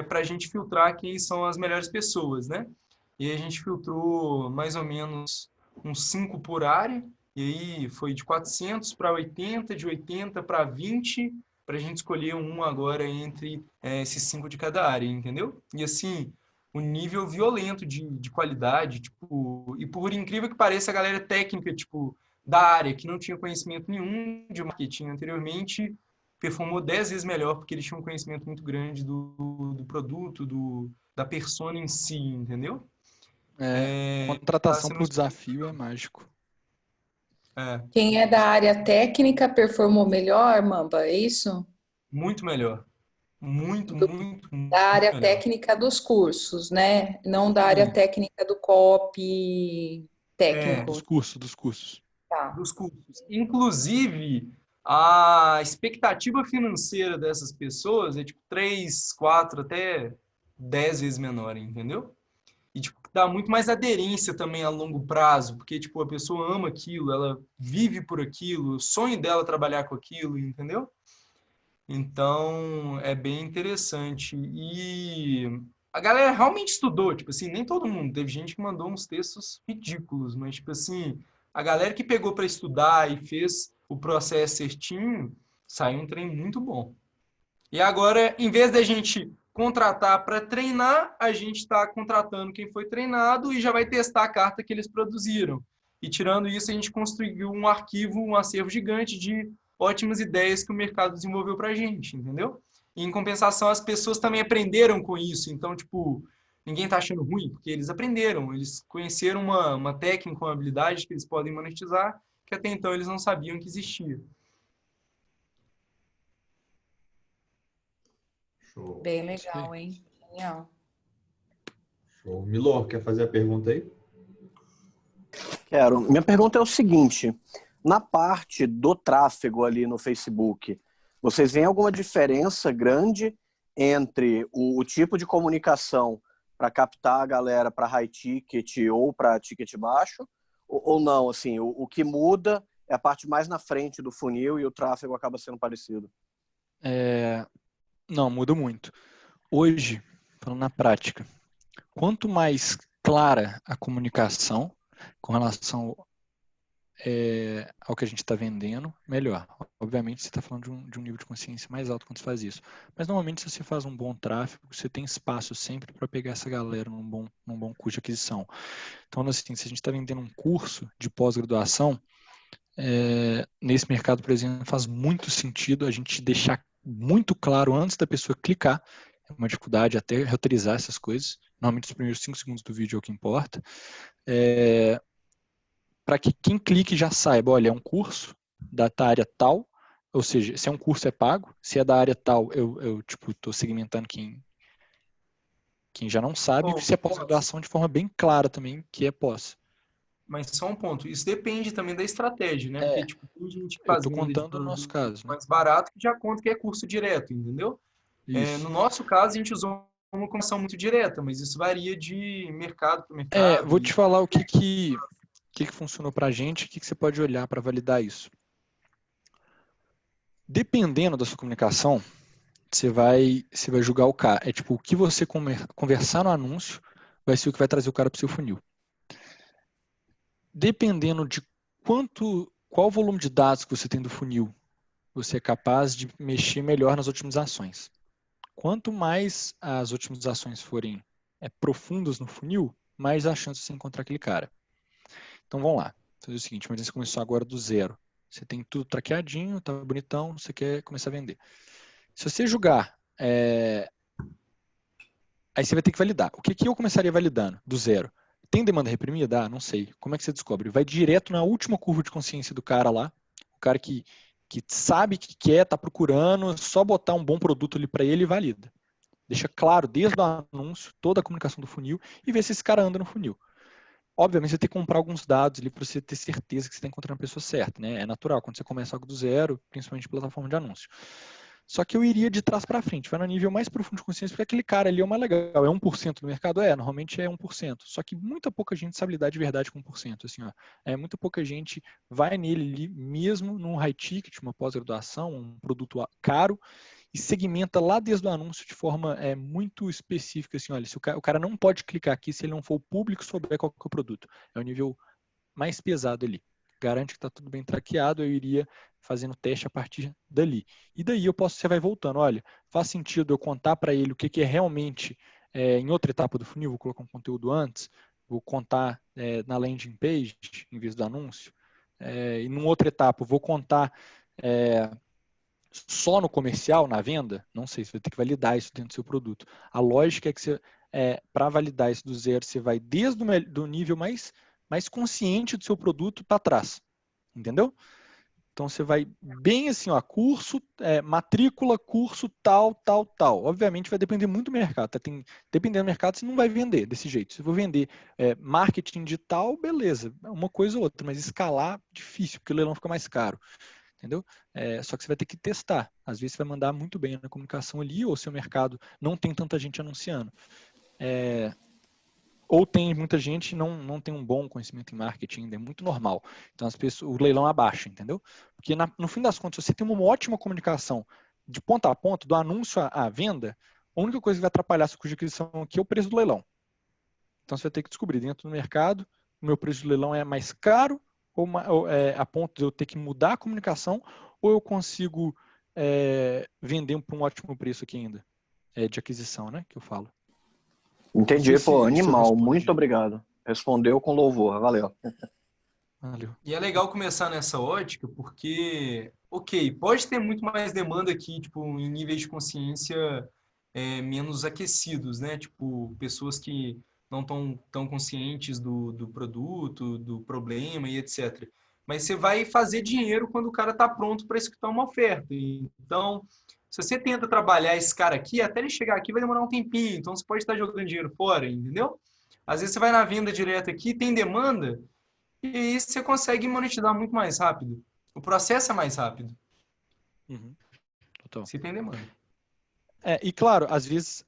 para a gente filtrar quem são as melhores pessoas, né? E a gente filtrou mais ou menos uns 5 por área, e aí foi de 400 para 80, de 80 para 20, para a gente escolher um agora entre esses 5 de cada área, entendeu? E assim, o nível violento de qualidade, tipo, e por incrível que pareça, a galera técnica, tipo, da área, que não tinha conhecimento nenhum de marketing anteriormente, performou 10 vezes melhor, porque eles tinham um conhecimento muito grande do produto, da persona em si, entendeu? Tá Contratação sendo por desafio é mágico. Quem é da área técnica performou melhor, Mamba, é isso? muito melhor. Muito, muito, Da muito área melhor. técnica dos cursos, né? Não da área Sim. técnica do copy técnico. Dos cursos. Tá. Dos cursos. Inclusive, a expectativa financeira dessas pessoas é tipo 3, 4, até 10 vezes menor, entendeu? E tipo, dá muito mais aderência também a longo prazo, porque tipo, a pessoa ama aquilo, ela vive por aquilo, o sonho dela é trabalhar com aquilo, entendeu? Então, é bem interessante. E a galera realmente estudou, tipo assim, nem todo mundo. Teve gente que mandou uns textos ridículos, mas, tipo assim, a galera que pegou para estudar e fez o processo certinho, saiu um trem muito bom. E agora, em vez da gente contratar para treinar, a gente está contratando quem foi treinado e já vai testar a carta que eles produziram. E tirando isso, a gente construiu um arquivo, um acervo gigante de ótimas ideias que o mercado desenvolveu para a gente, entendeu? E, em compensação, as pessoas também aprenderam com isso. Então, tipo, ninguém está achando ruim, porque eles aprenderam, eles conheceram uma técnica, uma habilidade que eles podem monetizar, que até então eles não sabiam que existia. Show. Bem legal, hein? Genial. Show. Milor, quer fazer a pergunta aí? Quero. Minha pergunta é o seguinte: na parte do tráfego ali no Facebook, Vocês veem alguma diferença grande entre o tipo de comunicação para captar a galera para high ticket ou para ticket baixo? Ou não? Assim, o que muda é a parte mais na frente do funil e o tráfego acaba sendo parecido? Não, muda muito. Hoje, falando na prática, quanto mais clara a comunicação com relação ao que a gente está vendendo, melhor. Obviamente, você está falando de um nível de consciência mais alto quando você faz isso. Mas, normalmente, se você faz um bom tráfego, você tem espaço sempre para pegar essa galera num bom custo de aquisição. Então, assim, se a gente está vendendo um curso de pós-graduação, nesse mercado, por exemplo, faz muito sentido a gente deixar muito claro antes da pessoa clicar. É uma dificuldade até reutilizar essas coisas. Normalmente, os primeiros 5 segundos do vídeo é o que importa. Para que quem clique já saiba, olha, é um curso da área tal, ou seja, se é um curso é pago, se é da área tal, eu estou segmentando quem já não sabe, e se é pós-graduação de forma bem clara também, que é pós. Mas só um ponto, isso depende também da estratégia, né? Porque, tipo, tem gente que eu faz estou venda de contando no nosso caso, né? mais barato que já conta que é curso direto, entendeu? No nosso caso, a gente usou uma comissão muito direta, mas isso varia de mercado para mercado. Vou te falar o que funcionou para a gente, o que você pode olhar para validar isso. Dependendo da sua comunicação, você vai julgar o cara. É tipo, o que você conversar no anúncio vai ser o que vai trazer o cara para o seu funil. Dependendo de qual volume de dados que você tem do funil, você é capaz de mexer melhor nas otimizações. Quanto mais as otimizações forem profundas no funil, mais a chance de você encontrar aquele cara. Então vamos lá. Fazer o seguinte, mas você começou agora do zero. Você tem tudo traqueadinho, tá bonitão, você quer começar a vender. Se você julgar, aí você vai ter que validar. O que eu começaria validando do zero? Tem demanda reprimida? Não sei. Como é que você descobre? Vai direto na última curva de consciência do cara lá, o cara que sabe que quer, tá procurando, só botar um bom produto ali para ele e valida. Deixa claro desde o anúncio, toda a comunicação do funil e vê se esse cara anda no funil. Obviamente, você tem que comprar alguns dados ali para você ter certeza que você está encontrando a pessoa certa, né? É natural quando você começa algo do zero, principalmente em plataforma de anúncio. Só que eu iria de trás para frente, vai no nível mais profundo de consciência, porque aquele cara ali é o mais legal. É 1% do mercado? Normalmente é 1%. Só que muita pouca gente sabe lidar de verdade com 1%. Assim, muita pouca gente vai nele ali, mesmo num high ticket, uma pós-graduação, um produto caro, e segmenta lá desde o anúncio de forma muito específica. Assim, olha, se o cara não pode clicar aqui se ele não for o público souber qual que é o produto. É o nível mais pesado ali. Garante que está tudo bem traqueado, eu iria fazendo teste a partir dali. E daí você vai voltando, olha, faz sentido eu contar para ele o que é realmente em outra etapa do funil, vou colocar um conteúdo antes, vou contar na landing page em vez do anúncio, e numa outra etapa vou contar só no comercial, na venda, não sei, você vai ter que validar isso dentro do seu produto. A lógica é que você, para validar isso do zero, você vai desde o nível mais consciente do seu produto para trás, entendeu? Então você vai bem assim, curso, matrícula, curso, tal. Obviamente vai depender muito do mercado. Dependendo do mercado, você não vai vender desse jeito. Se eu vou vender marketing digital, beleza, uma coisa ou outra, mas escalar, difícil, porque o leilão fica mais caro. Entendeu? Só que você vai ter que testar. Às vezes você vai mandar muito bem na comunicação ali, ou seu mercado não tem tanta gente anunciando. Ou tem muita gente e não tem um bom conhecimento em marketing ainda, é muito normal. Então o leilão abaixa, entendeu? Porque no fim das contas, se você tem uma ótima comunicação de ponta a ponta, do anúncio à venda, a única coisa que vai atrapalhar a sua custo de aquisição aqui é o preço do leilão. Então você vai ter que descobrir dentro do mercado, o meu preço do leilão é mais caro, ou a ponto de eu ter que mudar a comunicação, ou eu consigo vender por um ótimo preço aqui ainda, de aquisição, né, que eu falo. Entendi, animal, muito obrigado. Respondeu com louvor, valeu. Valeu. E é legal começar nessa ótica, porque, pode ter muito mais demanda aqui, tipo, em níveis de consciência menos aquecidos, né? Tipo, pessoas que não estão tão conscientes do produto, do problema e etc. Mas você vai fazer dinheiro quando o cara está pronto para escutar uma oferta. Então, se você tenta trabalhar esse cara aqui, até ele chegar aqui vai demorar um tempinho. Então, você pode estar jogando dinheiro fora, entendeu? Às vezes você vai na venda direta aqui, tem demanda, e aí você consegue monetizar muito mais rápido. O processo é mais rápido. Uhum. Total. Se tem demanda. E claro, às vezes,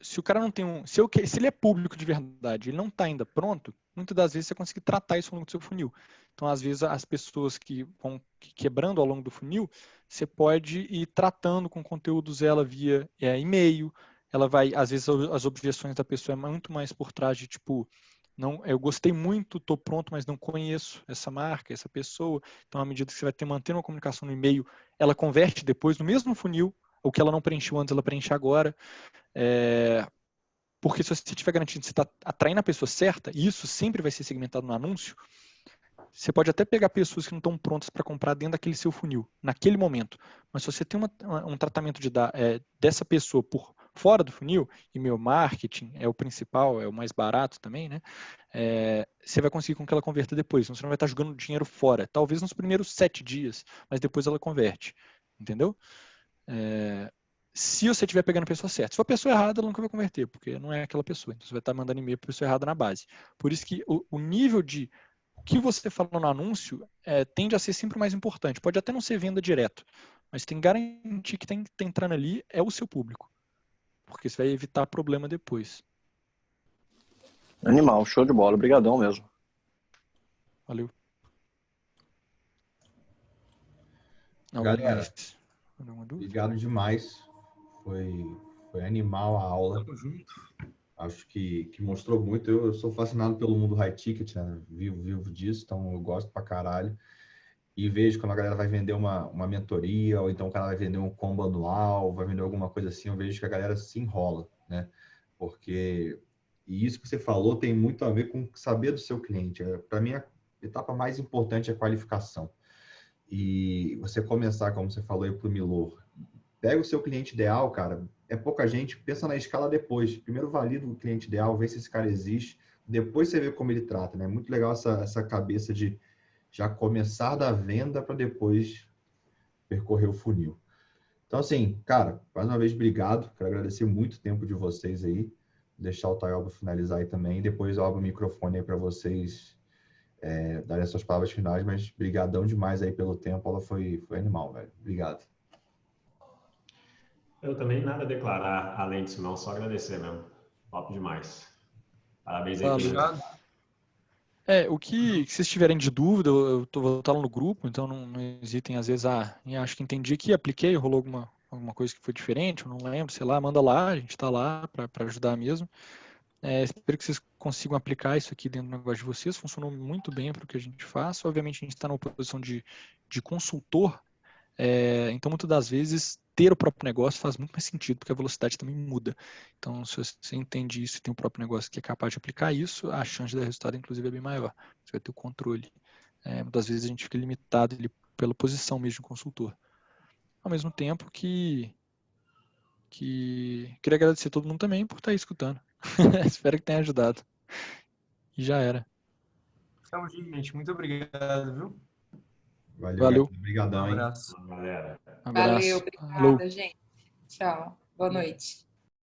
se o cara não tem se ele é público de verdade, ele não está ainda pronto, muitas das vezes você consegue tratar isso ao longo do seu funil. Então, às vezes, as pessoas que vão quebrando ao longo do funil, você pode ir tratando com conteúdos ela via e-mail, ela vai, às vezes, as objeções da pessoa é muito mais por trás de, tipo, não, eu gostei muito, estou pronto, mas não conheço essa marca, essa pessoa. Então, à medida que você vai mantendo uma comunicação no e-mail, ela converte depois no mesmo funil, o que ela não preencheu antes, ela preenche agora. Porque se você estiver garantindo que você está atraindo a pessoa certa, e isso sempre vai ser segmentado no anúncio, você pode até pegar pessoas que não estão prontas para comprar dentro daquele seu funil, naquele momento. Mas se você tem um tratamento dessa pessoa por fora do funil, e-mail marketing é o principal, é o mais barato também, né? Você vai conseguir com que ela converta depois. Então você não vai estar jogando dinheiro fora. Talvez nos primeiros 7 dias, mas depois ela converte. Entendeu? Se você estiver pegando a pessoa certa. Se for a pessoa errada, ela nunca vai converter, porque não é aquela pessoa. Então você vai estar mandando e-mail para a pessoa errada na base. Por isso que o nível de o que você fala no anúncio tende a ser sempre o mais importante. Pode até não ser venda direto, mas tem que garantir que tem que estar entrando ali é o seu público. Porque isso vai evitar problema depois. Animal, show de bola. Obrigadão mesmo. Valeu. Galera, obrigado demais. Foi animal a aula. Tamo junto. Acho que mostrou muito. Eu sou fascinado pelo mundo high ticket, né? Vivo disso, então eu gosto pra caralho. E vejo quando a galera vai vender uma mentoria, ou então o cara vai vender um combo anual, vai vender alguma coisa assim, eu vejo que a galera se enrola, né? Porque e isso que você falou tem muito a ver com saber do seu cliente. Para mim, a etapa mais importante é a qualificação. E você começar, como você falou aí pro Milor, pega o seu cliente ideal, cara, é pouca gente, pensa na escala depois. Primeiro valida o cliente ideal, vê se esse cara existe, depois você vê como ele trata, né? Muito legal essa cabeça de já começar da venda para depois percorrer o funil. Então, assim, cara, mais uma vez, obrigado. Quero agradecer muito o tempo de vocês aí. Deixar o Tayoba finalizar aí também. Depois eu abro o microfone aí para vocês darem as suas palavras finais, mas brigadão demais aí pelo tempo. A aula foi animal, velho. Obrigado. Eu também nada a declarar além disso, não. Só agradecer mesmo. Top demais. Parabéns aí. Obrigado. O que vocês tiverem de dúvida, eu vou estar lá no grupo, então não hesitem, às vezes, acho que entendi aqui, apliquei, rolou alguma coisa que foi diferente, eu não lembro, sei lá, manda lá, a gente está lá para ajudar mesmo. Espero que vocês consigam aplicar isso aqui dentro do negócio de vocês, funcionou muito bem para o que a gente faz. Obviamente, a gente está numa posição de consultor, então, muitas das vezes, ter o próprio negócio faz muito mais sentido, porque a velocidade também muda. Então, se você entende isso e tem um próprio negócio que é capaz de aplicar isso, a chance de dar resultado, inclusive, é bem maior. Você vai ter o controle. Muitas vezes a gente fica limitado ali pela posição mesmo de consultor. Ao mesmo tempo que queria agradecer a todo mundo também por estar aí escutando. Espero que tenha ajudado. E já era. Tamo junto, gente. Muito obrigado, viu? Valeu. Obrigadão, Um hein? abraço. Galera. Um abraço. Valeu, obrigada, Falou. gente. Tchau. Boa noite.